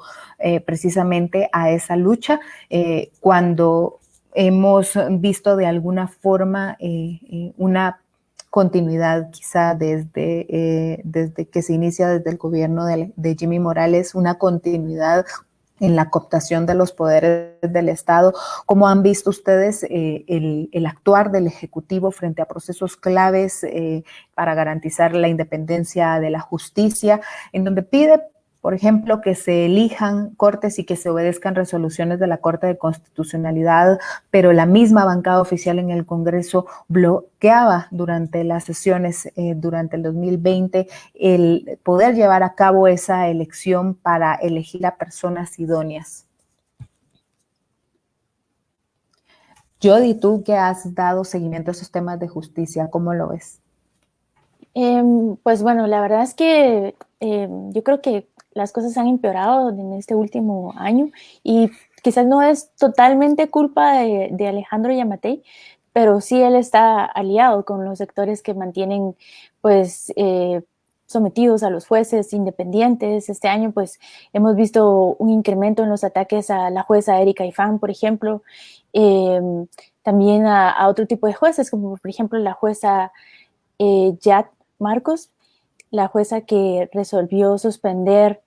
precisamente a esa lucha cuando hemos visto de alguna forma una continuidad quizá desde que se inicia desde el gobierno de Jimmy Morales, una continuidad en la cooptación de los poderes del Estado? ¿Cómo han visto ustedes el actuar del Ejecutivo frente a procesos claves para garantizar la independencia de la justicia, en donde pide, por ejemplo, que se elijan cortes y que se obedezcan resoluciones de la Corte de Constitucionalidad, pero la misma bancada oficial en el Congreso bloqueaba durante las sesiones durante el 2020 el poder llevar a cabo esa elección para elegir a personas idóneas? Jody, tú que has dado seguimiento a esos temas de justicia, ¿cómo lo ves? Pues bueno, la verdad es que yo creo que las cosas han empeorado en este último año y quizás no es totalmente culpa de Alejandro Yamatei, pero sí él está aliado con los sectores que mantienen pues sometidos a los jueces independientes. Este año pues hemos visto un incremento en los ataques a la jueza Erika Ifán, por ejemplo, también a otro tipo de jueces, como por ejemplo la jueza Yat Marcos, la jueza que resolvió suspender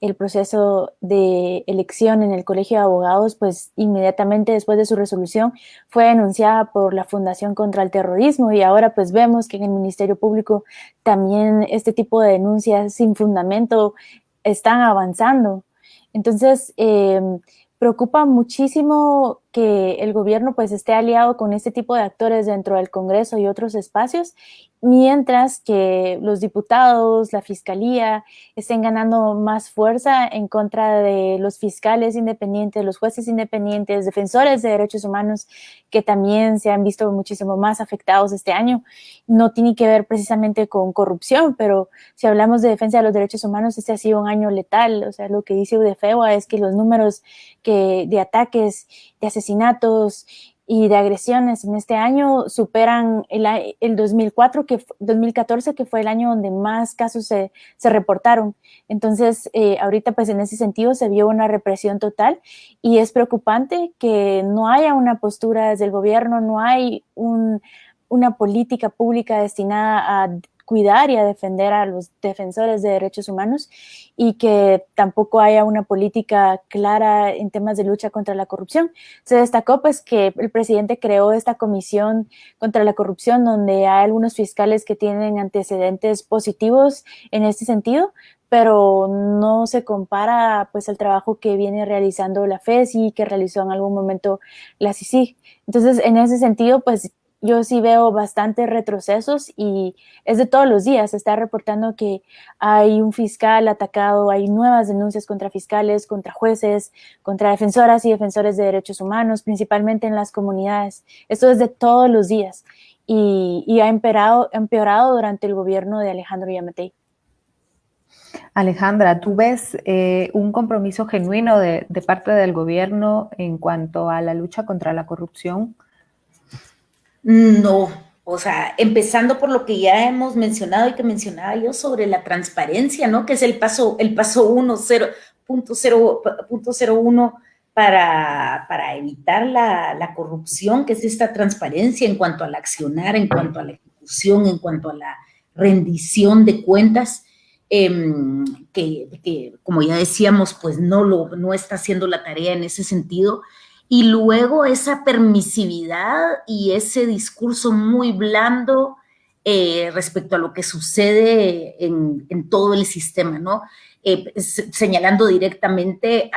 el proceso de elección en el Colegio de Abogados, pues inmediatamente después de su resolución fue denunciada por la Fundación contra el Terrorismo, y ahora pues vemos que en el Ministerio Público también este tipo de denuncias sin fundamento están avanzando. Entonces, preocupa muchísimo que el gobierno pues esté aliado con este tipo de actores dentro del Congreso y otros espacios, mientras que los diputados, la fiscalía, estén ganando más fuerza en contra de los fiscales independientes, los jueces independientes, defensores de derechos humanos, que también se han visto muchísimo más afectados este año. No tiene que ver precisamente con corrupción, pero si hablamos de defensa de los derechos humanos, este ha sido un año letal. O sea, lo que dice UDFEWA es que los números de ataques, de asesinatos y de agresiones en este año superan el 2014, que fue el año donde más casos se reportaron. Entonces, ahorita pues en ese sentido se vio una represión total, y es preocupante que no haya una postura desde el gobierno, no hay una política pública destinada a cuidar y a defender a los defensores de derechos humanos, y que tampoco haya una política clara en temas de lucha contra la corrupción. Se destacó pues que el presidente creó esta comisión contra la corrupción, donde hay algunos fiscales que tienen antecedentes positivos en este sentido, pero no se compara pues el trabajo que viene realizando la FESI y que realizó en algún momento la CICIG. Entonces, en ese sentido, pues yo sí veo bastantes retrocesos, y es de todos los días. Se está reportando que hay un fiscal atacado, hay nuevas denuncias contra fiscales, contra jueces, contra defensoras y defensores de derechos humanos, principalmente en las comunidades. Esto es de todos los días, y ha empeorado durante el gobierno de Alejandro Yamatei. Alejandra, ¿tú ves un compromiso genuino de parte del gobierno en cuanto a la lucha contra la corrupción? No, o sea, empezando por lo que ya hemos mencionado y que mencionaba yo sobre la transparencia, ¿no? Que es el paso 1.0.01 para evitar la corrupción, que es esta transparencia en cuanto al accionar, en cuanto a la ejecución, en cuanto a la rendición de cuentas, que como ya decíamos, pues no está haciendo la tarea en ese sentido. Y luego esa permisividad y ese discurso muy blando respecto a lo que sucede en todo el sistema, ¿no? Señalando directamente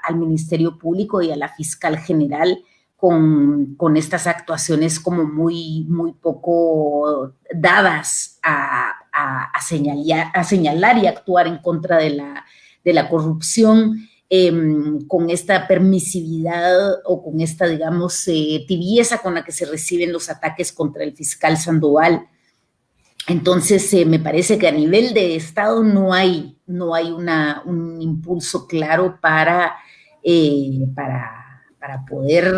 al Ministerio Público y a la fiscal general con estas actuaciones como muy poco dadas a señalar y actuar en contra de la corrupción. Con esta permisividad o con esta, digamos, tibieza con la que se reciben los ataques contra el fiscal Sandoval. Entonces, me parece que a nivel de Estado no hay un impulso claro para poder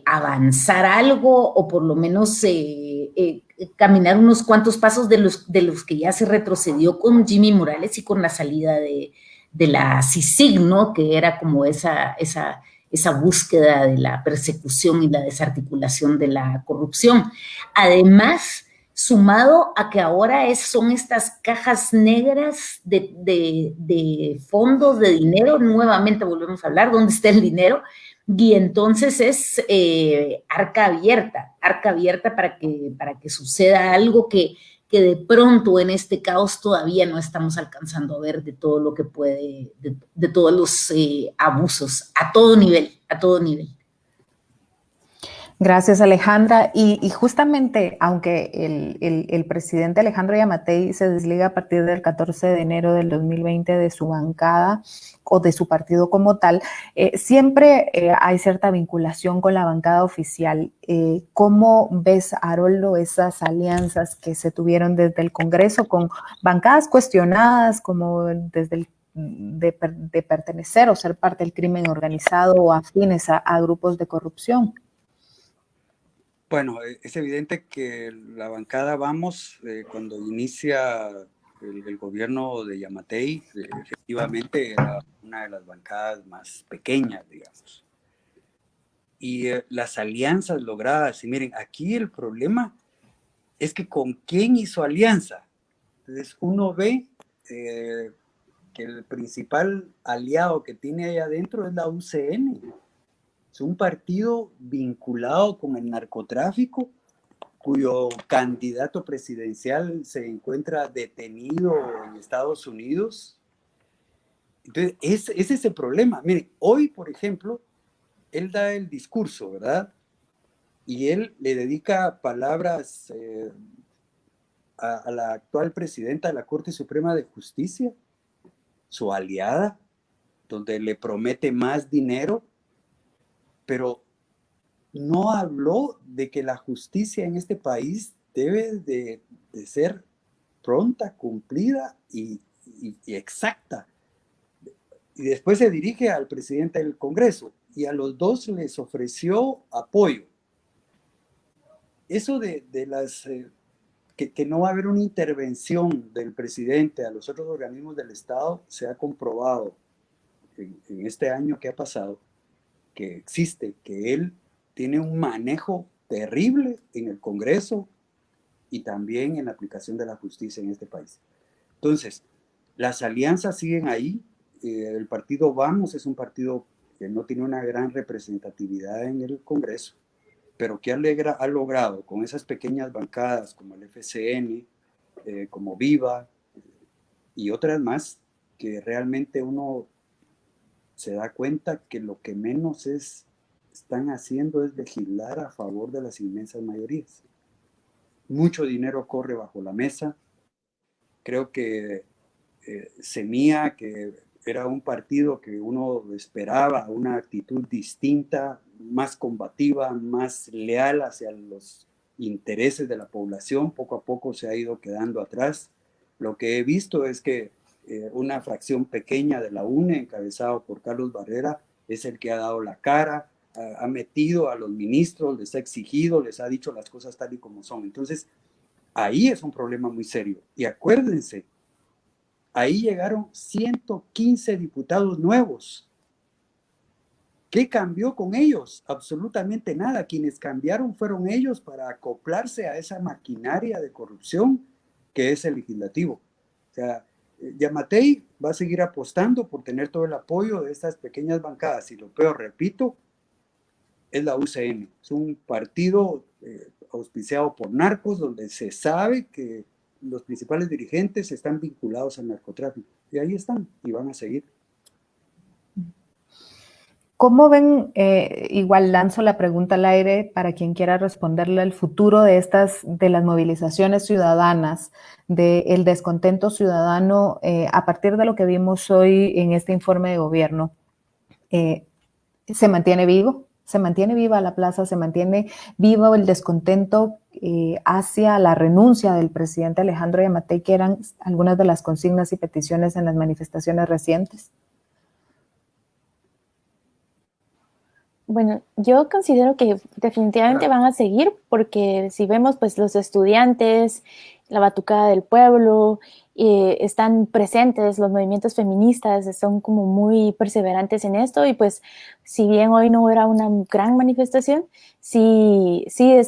avanzar algo, o por lo menos caminar unos cuantos pasos de los que ya se retrocedió con Jimmy Morales y con la salida de la CICIG, ¿no? Que era como esa búsqueda de la persecución y la desarticulación de la corrupción. Además, sumado a que ahora son estas cajas negras de fondos de dinero, nuevamente volvemos a hablar, ¿dónde está el dinero? Y entonces es arca abierta para que suceda algo que de pronto en este caos todavía no estamos alcanzando a ver de todo lo que puede, de todos los abusos a todo nivel. Gracias, Alejandra. Y justamente, aunque el presidente Alejandro Yamatei se desliga a partir del 14 de enero del 2020 de su bancada o de su partido como tal, siempre hay cierta vinculación con la bancada oficial. ¿Cómo ves, Haroldo, esas alianzas que se tuvieron desde el Congreso con bancadas cuestionadas como desde de pertenecer o ser parte del crimen organizado o afines a grupos de corrupción? Bueno, es evidente que la bancada Vamos, cuando inicia el gobierno de Yamatei, efectivamente era una de las bancadas más pequeñas, digamos. Y las alianzas logradas, y miren, aquí el problema es que con quién hizo alianza. Entonces uno ve que el principal aliado que tiene ahí adentro es la UCN. Es un partido vinculado con el narcotráfico, cuyo candidato presidencial se encuentra detenido en Estados Unidos. Entonces, ese es el problema. Miren, hoy, por ejemplo, él da el discurso, ¿verdad? Y él le dedica palabras a la actual presidenta de la Corte Suprema de Justicia, su aliada, donde le promete más dinero, pero no habló de que la justicia en este país debe de ser pronta, cumplida y exacta. Y después se dirige al presidente del Congreso y a los dos les ofreció apoyo. Eso de las... que no va a haber una intervención del presidente a los otros organismos del Estado se ha comprobado en este año que ha pasado, que existe, que él tiene un manejo terrible en el Congreso y también en la aplicación de la justicia en este país. Entonces, las alianzas siguen ahí. El partido Vamos es un partido que no tiene una gran representatividad en el Congreso, pero que ha logrado con esas pequeñas bancadas como el FCN, como Viva y otras más, que realmente uno se da cuenta que lo que menos están haciendo es legislar a favor de las inmensas mayorías. Mucho dinero corre bajo la mesa. Creo que Semilla, que era un partido que uno esperaba una actitud distinta, más combativa, más leal hacia los intereses de la población, poco a poco se ha ido quedando atrás. Lo que he visto es que una fracción pequeña de la UNE, encabezado por Carlos Barrera, es el que ha dado la cara, ha metido a los ministros, les ha exigido, les ha dicho las cosas tal y como son. Entonces, ahí es un problema muy serio. Y acuérdense, ahí llegaron 115 diputados nuevos. ¿Qué cambió con ellos? Absolutamente nada. Quienes cambiaron fueron ellos para acoplarse a esa maquinaria de corrupción que es el legislativo. O sea, Yamatei va a seguir apostando por tener todo el apoyo de estas pequeñas bancadas. Y lo peor, repito, es la UCN. Es un partido auspiciado por narcos, donde se sabe que los principales dirigentes están vinculados al narcotráfico. Y ahí están, y van a seguir. ¿Cómo ven, igual lanzo la pregunta al aire para quien quiera responderle, el futuro de las movilizaciones ciudadanas, del descontento ciudadano a partir de lo que vimos hoy en este informe de gobierno? ¿Se mantiene vivo? ¿Se mantiene viva la plaza? ¿Se mantiene vivo el descontento hacia la renuncia del presidente Alejandro Yamatei, que eran algunas de las consignas y peticiones en las manifestaciones recientes? Bueno, yo considero que definitivamente van a seguir, porque si vemos, pues los estudiantes, la batucada del pueblo, están presentes, los movimientos feministas son como muy perseverantes en esto, y pues si bien hoy no era una gran manifestación, sí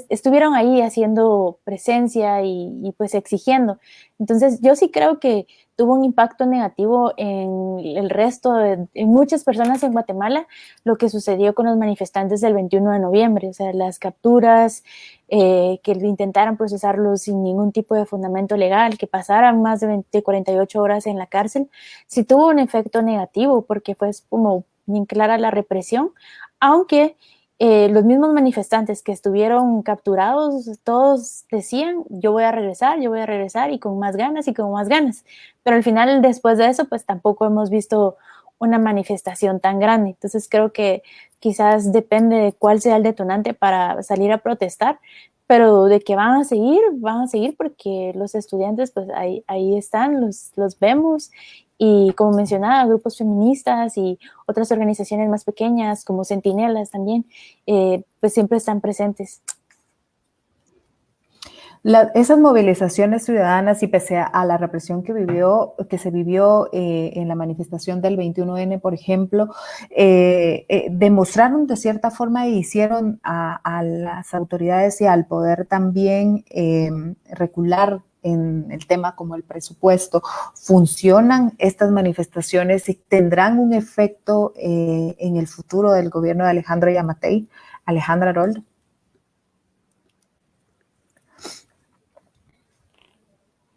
estuvieron ahí haciendo presencia y pues exigiendo. Entonces yo sí creo que tuvo un impacto negativo en el resto, en muchas personas en Guatemala, lo que sucedió con los manifestantes del 21 de noviembre, o sea, las capturas, que intentaran procesarlos sin ningún tipo de fundamento legal, que pasaran más de 48 horas en la cárcel, sí tuvo un efecto negativo, porque fue como bien clara la represión, aunque los mismos manifestantes que estuvieron capturados, todos decían, yo voy a regresar, y con más ganas y con más ganas. Pero al final, después de eso, pues tampoco hemos visto una manifestación tan grande. Entonces creo que quizás depende de cuál sea el detonante para salir a protestar, pero de que van a seguir porque los estudiantes, pues ahí están, los vemos. Y como mencionaba, grupos feministas y otras organizaciones más pequeñas, como Centinelas también, pues siempre están presentes. Esas movilizaciones ciudadanas y pese a la represión que se vivió en la manifestación del 21N, por ejemplo, demostraron de cierta forma y hicieron a las autoridades y al poder también recular en el tema como el presupuesto. ¿Funcionan estas manifestaciones y tendrán un efecto en el futuro del gobierno de Alejandro Yamatei? Alejandra Aroldo.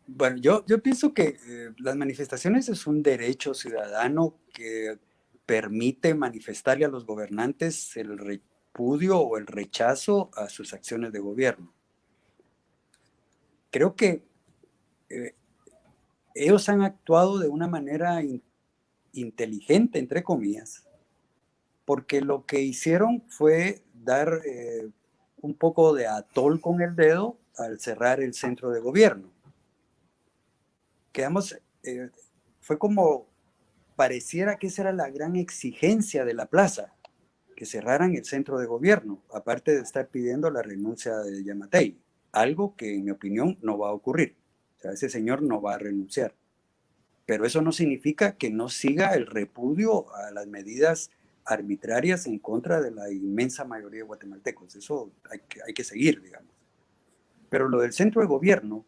Bueno, yo pienso que las manifestaciones es un derecho ciudadano que permite manifestarle a los gobernantes el repudio o el rechazo a sus acciones de gobierno. Creo que ellos han actuado de una manera inteligente, entre comillas, porque lo que hicieron fue dar un poco de atol con el dedo al cerrar el centro de gobierno. Quedamos, fue como pareciera que esa era la gran exigencia de la plaza, que cerraran el centro de gobierno, aparte de estar pidiendo la renuncia de Yamatei, algo que en mi opinión no va a ocurrir. O sea, ese señor no va a renunciar. Pero eso no significa que no siga el repudio a las medidas arbitrarias en contra de la inmensa mayoría de guatemaltecos. Eso hay que seguir, digamos. Pero lo del centro de gobierno,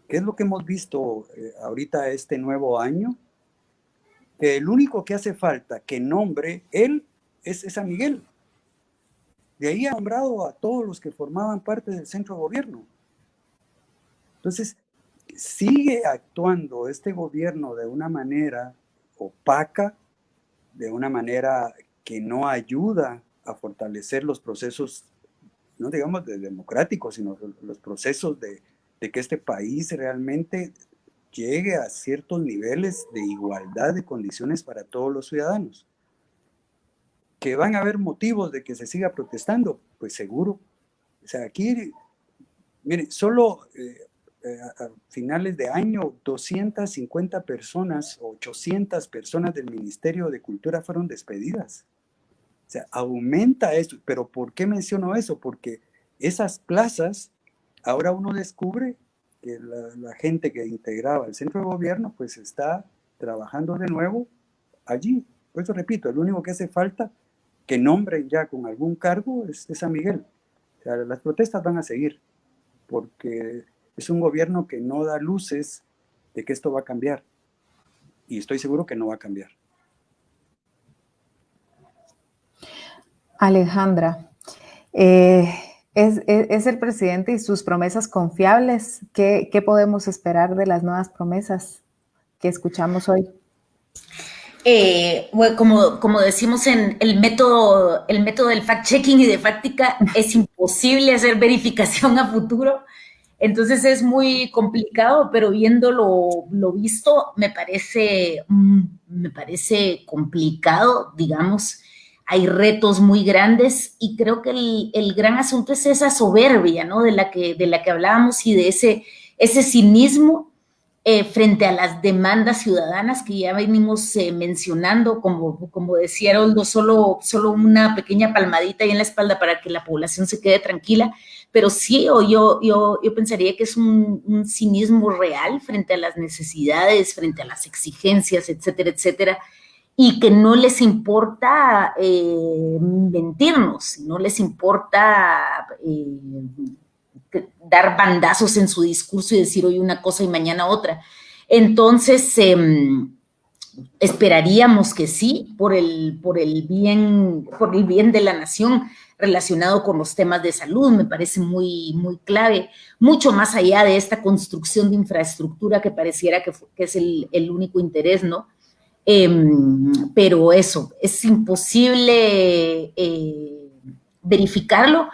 ¿qué es lo que hemos visto ahorita este nuevo año? Que el único que hace falta que nombre él es San Miguel. De ahí ha nombrado a todos los que formaban parte del centro de gobierno. Entonces, sigue actuando este gobierno de una manera opaca, de una manera que no ayuda a fortalecer los procesos, no digamos de democráticos, sino los procesos de que este país realmente llegue a ciertos niveles de igualdad de condiciones para todos los ciudadanos. ¿Que van a haber motivos de que se siga protestando? Pues seguro. O sea, aquí, mire, solo a finales de año 250 personas, 800 personas del Ministerio de Cultura fueron despedidas. O sea, aumenta esto. ¿Pero por qué menciono eso? Porque esas plazas, ahora uno descubre que la gente que integraba el centro de gobierno pues está trabajando de nuevo allí. Por eso repito, el único que hace falta que nombren ya con algún cargo es San Miguel. O sea, las protestas van a seguir porque es un gobierno que no da luces de que esto va a cambiar y estoy seguro que no va a cambiar. Alejandra, es el presidente y sus promesas confiables. ¿Qué podemos esperar de las nuevas promesas que escuchamos hoy? Bueno, como decimos en el método del fact-checking y de fáctica, es imposible hacer verificación a futuro. Entonces es muy complicado, pero viendo lo visto, me parece complicado, digamos. Hay retos muy grandes y creo que el gran asunto es esa soberbia, ¿no? De la que hablábamos y de ese cinismo frente a las demandas ciudadanas que ya venimos mencionando, como decía Aroldo, solo una pequeña palmadita ahí en la espalda para que la población se quede tranquila, pero sí, yo pensaría que es un cinismo real frente a las necesidades, frente a las exigencias, etcétera, etcétera, y que no les importa mentirnos, no les importa dar bandazos en su discurso y decir hoy una cosa y mañana otra. Entonces, esperaríamos que sí, por el bien de la nación relacionado con los temas de salud, me parece muy, muy clave, mucho más allá de esta construcción de infraestructura que pareciera que es el único interés, ¿no? Pero eso, es imposible verificarlo.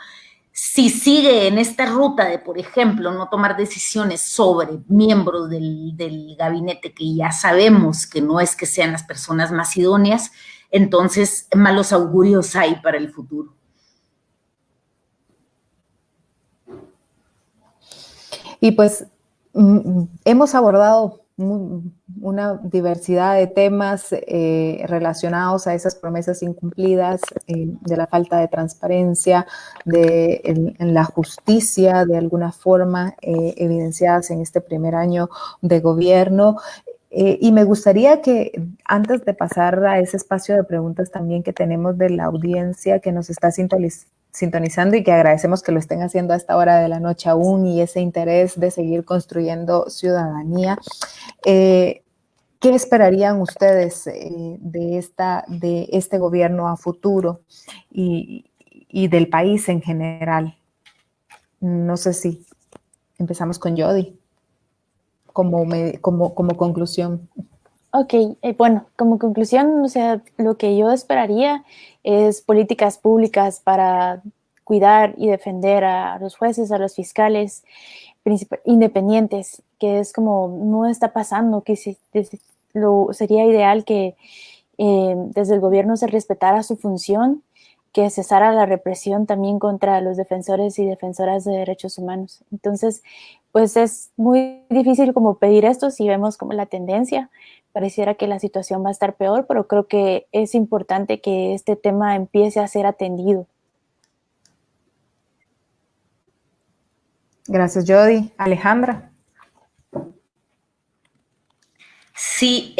Si sigue en esta ruta de, por ejemplo, no tomar decisiones sobre miembros del gabinete que ya sabemos que no es que sean las personas más idóneas, entonces malos augurios hay para el futuro. Y pues hemos abordado una diversidad de temas relacionados a esas promesas incumplidas, de la falta de transparencia, en la justicia, de alguna forma, evidenciadas en este primer año de gobierno. Y me gustaría que antes de pasar a ese espacio de preguntas también que tenemos de la audiencia que nos está sintonizando y que agradecemos que lo estén haciendo a esta hora de la noche aún, y ese interés de seguir construyendo ciudadanía. ¿Qué esperarían ustedes de este gobierno a futuro y del país en general? No sé si empezamos con Jody como conclusión. Ok, bueno, como conclusión, o sea, lo que yo esperaría es políticas públicas para cuidar y defender a los jueces, a los fiscales independientes, que es como no está pasando, que sería ideal que desde el gobierno se respetara su función, que cesara la represión también contra los defensores y defensoras de derechos humanos. Entonces, pues es muy difícil como pedir esto si vemos como la tendencia. Pareciera que la situación va a estar peor, pero creo que es importante que este tema empiece a ser atendido. Gracias, Jody. Alejandra. Sí,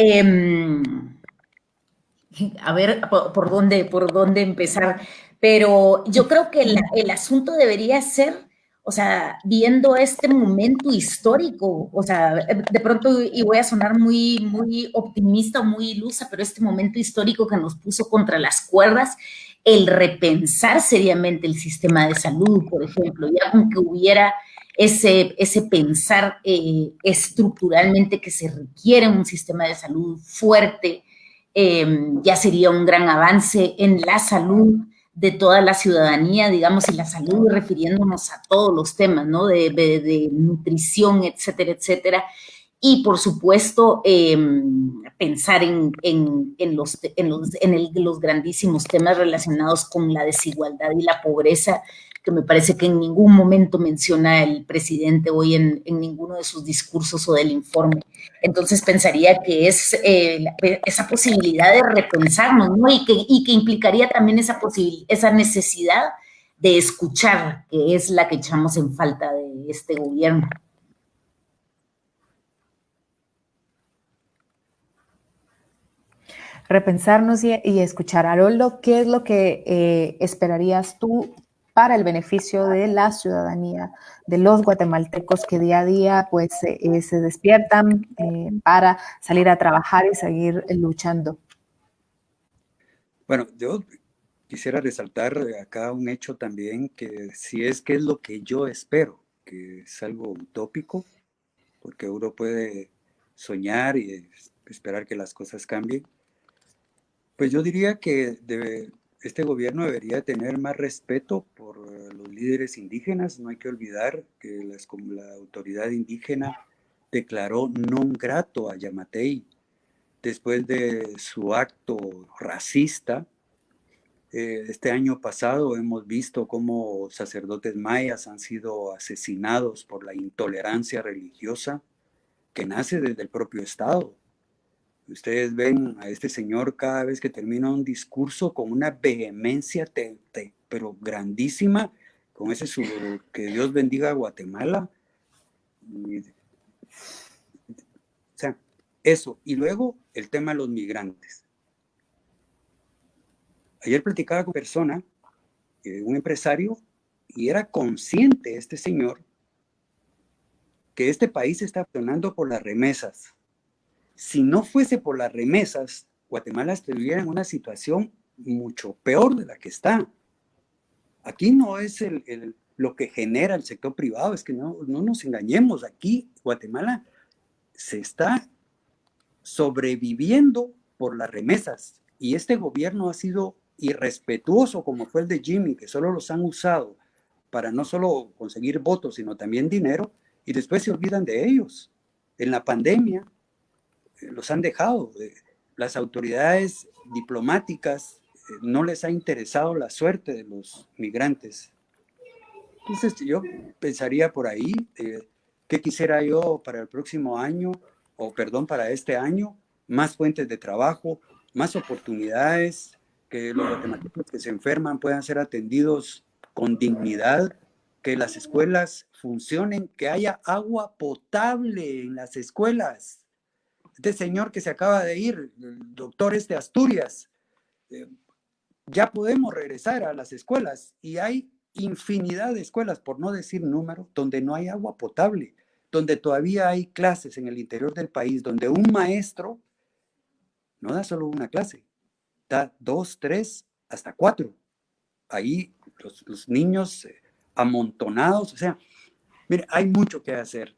a ver por dónde empezar, pero yo creo que el asunto debería ser, o sea, viendo este momento histórico, o sea, de pronto, y voy a sonar muy optimista o muy ilusa, pero este momento histórico que nos puso contra las cuerdas, el repensar seriamente el sistema de salud, por ejemplo, ya con que hubiera ese pensar estructuralmente que se requiere un sistema de salud fuerte, ya sería un gran avance en la salud de toda la ciudadanía, digamos, y la salud refiriéndonos a todos los temas, ¿no? De nutrición, etcétera, etcétera. Y, por supuesto, pensar en los grandísimos temas relacionados con la desigualdad y la pobreza, que me parece que en ningún momento menciona el presidente hoy en ninguno de sus discursos o del informe. Entonces pensaría que es esa posibilidad de repensarnos, ¿no? Y que implicaría también esa necesidad de escuchar, que es la que echamos en falta de este gobierno. Repensarnos y escuchar. Haroldo, ¿qué es lo que esperarías tú para el beneficio de la ciudadanía, de los guatemaltecos que día a día pues se despiertan para salir a trabajar y seguir luchando? Bueno, yo quisiera resaltar acá un hecho también, que si es que es lo que yo espero, que es algo utópico, porque uno puede soñar y esperar que las cosas cambien. Pues yo diría que este gobierno debería tener más respeto por los líderes indígenas. No hay que olvidar que como la autoridad indígena declaró non grato a Yamatei después de su acto racista. Este año pasado hemos visto cómo sacerdotes mayas han sido asesinados por la intolerancia religiosa que nace desde el propio Estado. Ustedes ven a este señor cada vez que termina un discurso con una vehemencia pero grandísima, con ese que Dios bendiga a Guatemala. O sea, eso. Y luego el tema de los migrantes. Ayer platicaba con una persona, un empresario, y era consciente este señor que este país está funcionando por las remesas. Si no fuese por las remesas, Guatemala estuviera en una situación mucho peor de la que está. Aquí no es lo que genera el sector privado, es que no nos engañemos. Aquí Guatemala se está sobreviviendo por las remesas, y este gobierno ha sido irrespetuoso, como fue el de Jimmy, que solo los han usado para no solo conseguir votos, sino también dinero, y después se olvidan de ellos. En la pandemia los han dejado. Las autoridades diplomáticas no les ha interesado la suerte de los migrantes. Entonces yo pensaría por ahí, ¿qué quisiera yo para el próximo año? para este año, más fuentes de trabajo, más oportunidades, que los guatemaltecos que se enferman puedan ser atendidos con dignidad, que las escuelas funcionen, que haya agua potable en las escuelas. Este señor que se acaba de ir, el doctor Asturias, ya podemos regresar a las escuelas y hay infinidad de escuelas, por no decir número, donde no hay agua potable, donde todavía hay clases en el interior del país, donde un maestro no da solo una clase, da 2, 3, hasta 4. Ahí los niños amontonados, o sea, mire, hay mucho que hacer.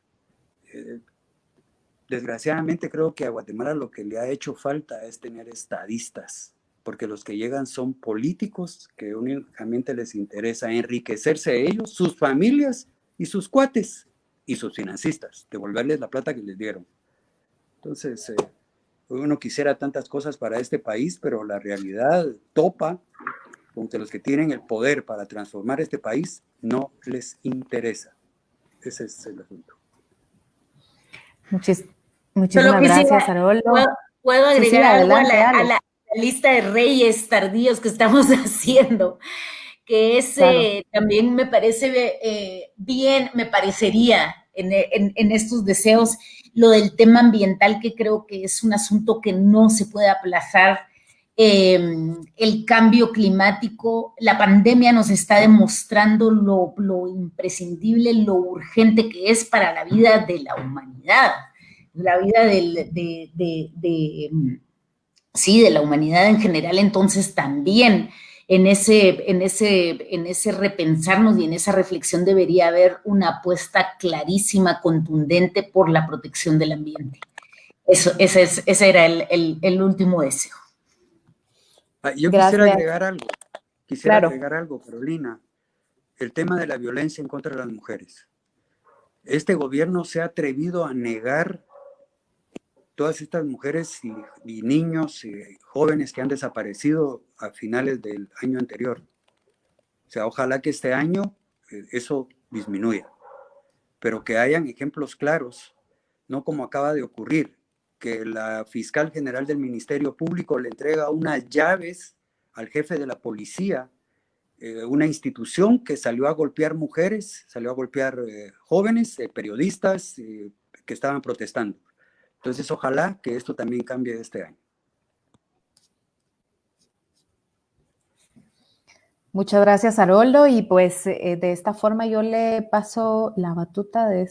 Desgraciadamente creo que a Guatemala lo que le ha hecho falta es tener estadistas, porque los que llegan son políticos que únicamente les interesa enriquecerse ellos, sus familias y sus cuates y sus financistas, devolverles la plata que les dieron. Entonces, uno quisiera tantas cosas para este país, pero la realidad topa con que los que tienen el poder para transformar este país no les interesa. Ese es el asunto. Muchísimas gracias, Haroldo. ¿Puedo agregar algo a la lista de reyes tardíos que estamos haciendo? Que es, claro, también me parece bien, me parecería en estos deseos, lo del tema ambiental, que creo que es un asunto que no se puede aplazar. El cambio climático, la pandemia nos está demostrando lo imprescindible, lo urgente que es para la vida de la humanidad, la vida de la humanidad en general. Entonces también en ese repensarnos y en esa reflexión debería haber una apuesta clarísima, contundente por la protección del ambiente. Ese era el último deseo. Yo quisiera agregar algo, Carolina. El tema de la violencia en contra de las mujeres. Este gobierno se ha atrevido a negar todas estas mujeres y niños y jóvenes que han desaparecido a finales del año anterior. O sea, ojalá que este año eso disminuya, pero que hayan ejemplos claros, no como acaba de ocurrir, que la fiscal general del Ministerio Público le entrega unas llaves al jefe de la policía, una institución que salió a golpear mujeres, salió a golpear jóvenes, periodistas que estaban protestando. Entonces, ojalá que esto también cambie este año. Muchas gracias, Haroldo, y pues de esta forma yo le paso la batuta de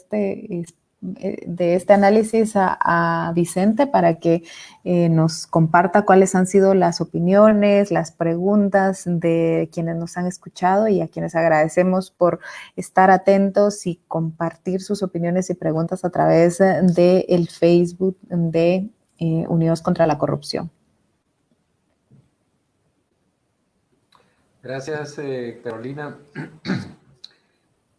este análisis a Vicente para que nos comparta cuáles han sido las opiniones, las preguntas de quienes nos han escuchado y a quienes agradecemos por estar atentos y compartir sus opiniones y preguntas a través del Facebook de Unidos contra la Corrupción. Gracias, Carolina.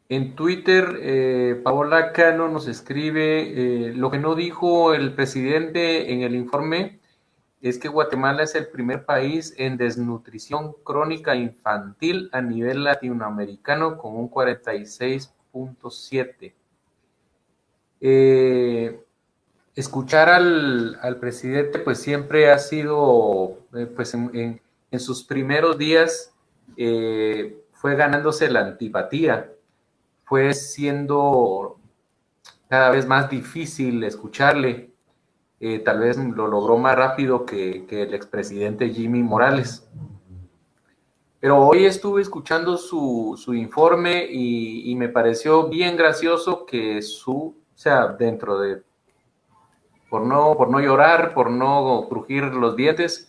En Twitter, Paola Cano nos escribe, lo que no dijo el presidente en el informe es que Guatemala es el primer país en desnutrición crónica infantil a nivel latinoamericano con un 46.7. Escuchar al presidente pues siempre ha sido, pues en sus primeros días, fue ganándose la antipatía, fue siendo cada vez más difícil escucharle, tal vez lo logró más rápido que el expresidente Jimmy Morales. Pero hoy estuve escuchando su informe y me pareció bien gracioso que o sea, dentro de, por no llorar, por no crujir los dientes,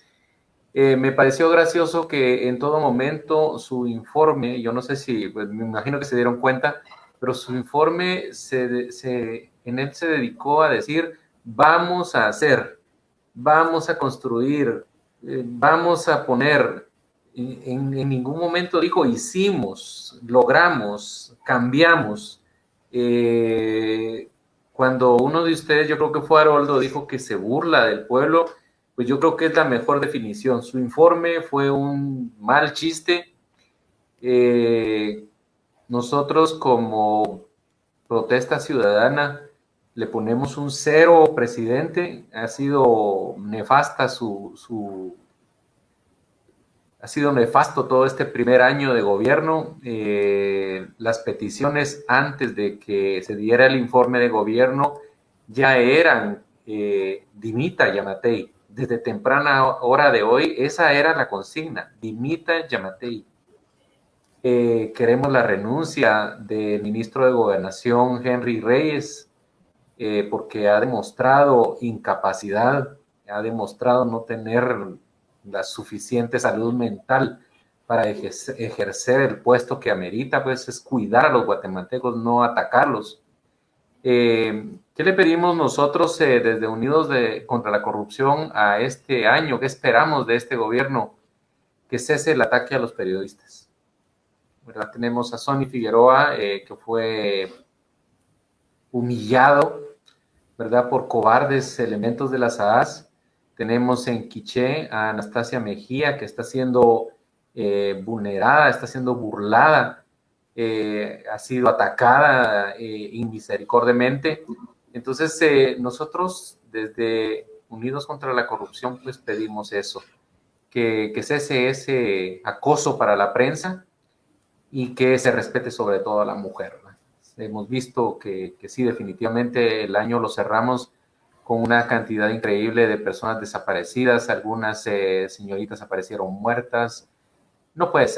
me pareció gracioso que en todo momento su informe, yo no sé si, pues me imagino que se dieron cuenta, pero su informe en él se dedicó a decir, vamos a hacer, vamos a construir, vamos a poner. En ningún momento dijo hicimos, logramos, cambiamos. Cuando uno de ustedes, yo creo que fue Haroldo, dijo que se burla del pueblo, pues yo creo que es la mejor definición. Su informe fue un mal chiste. Nosotros como protesta ciudadana le ponemos un 0, presidente. Ha sido nefasta ha sido nefasto todo este primer año de gobierno. Las peticiones antes de que se diera el informe de gobierno ya eran dimita Yamatei. Desde temprana hora de hoy, esa era la consigna, dimita Yamatei. Queremos la renuncia del ministro de Gobernación, Henry Reyes, porque ha demostrado incapacidad, ha demostrado no tener la suficiente salud mental para ejercer el puesto que amerita, pues es cuidar a los guatemaltecos, no atacarlos. ¿Qué le pedimos nosotros desde Unidos contra la Corrupción a este año? ¿Qué esperamos de este gobierno? Que cese el ataque a los periodistas. ¿Verdad? Tenemos a Sonny Figueroa, que fue humillado, ¿verdad?, por cobardes elementos de la SAAS. Tenemos en Quiché a Anastasia Mejía, que está siendo vulnerada, está siendo burlada, ha sido atacada inmisericordiamente. Entonces, nosotros desde Unidos contra la Corrupción, pues pedimos eso, que cese ese acoso para la prensa y que se respete sobre todo a la mujer, ¿no? Hemos visto que sí, definitivamente el año lo cerramos con una cantidad increíble de personas desaparecidas, algunas señoritas aparecieron muertas. No puede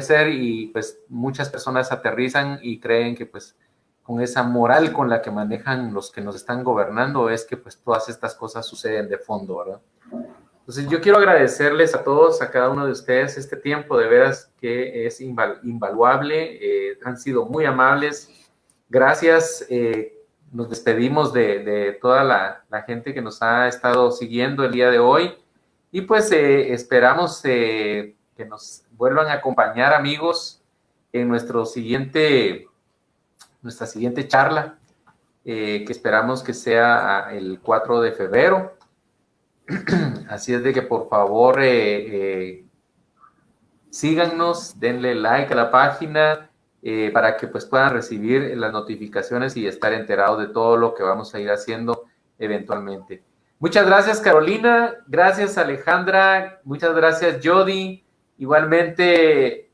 ser, y pues muchas personas aterrizan y creen que pues con esa moral con la que manejan los que nos están gobernando es que pues todas estas cosas suceden de fondo, ¿verdad? Entonces yo quiero agradecerles a todos, a cada uno de ustedes este tiempo, de veras que es invaluable, han sido muy amables, gracias, nos despedimos de toda la gente que nos ha estado siguiendo el día de hoy y pues esperamos que nos vuelvan a acompañar, amigos, en nuestra siguiente charla, que esperamos que sea el 4 de febrero. Así es de que por favor síganos, denle like a la página para que pues puedan recibir las notificaciones y estar enterados de todo lo que vamos a ir haciendo eventualmente. Muchas gracias, Carolina, gracias, Alejandra, muchas gracias, Jody, igualmente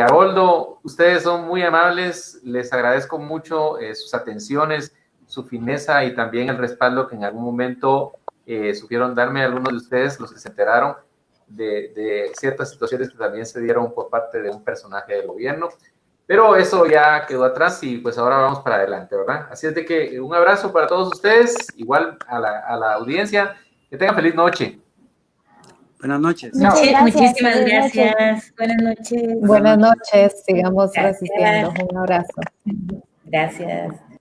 Haroldo, ustedes son muy amables, les agradezco mucho sus atenciones, su fineza y también el respaldo que en algún momento supieron darme a algunos de ustedes, los que se enteraron de ciertas situaciones que también se dieron por parte de un personaje del gobierno, pero eso ya quedó atrás y pues ahora vamos para adelante, ¿verdad? Así es de que un abrazo para todos ustedes, igual a la audiencia, que tengan feliz noche. Buenas noches. Muchísimas gracias. Buenas noches. Buenas noches, sigamos resistiendo. Un abrazo. Gracias.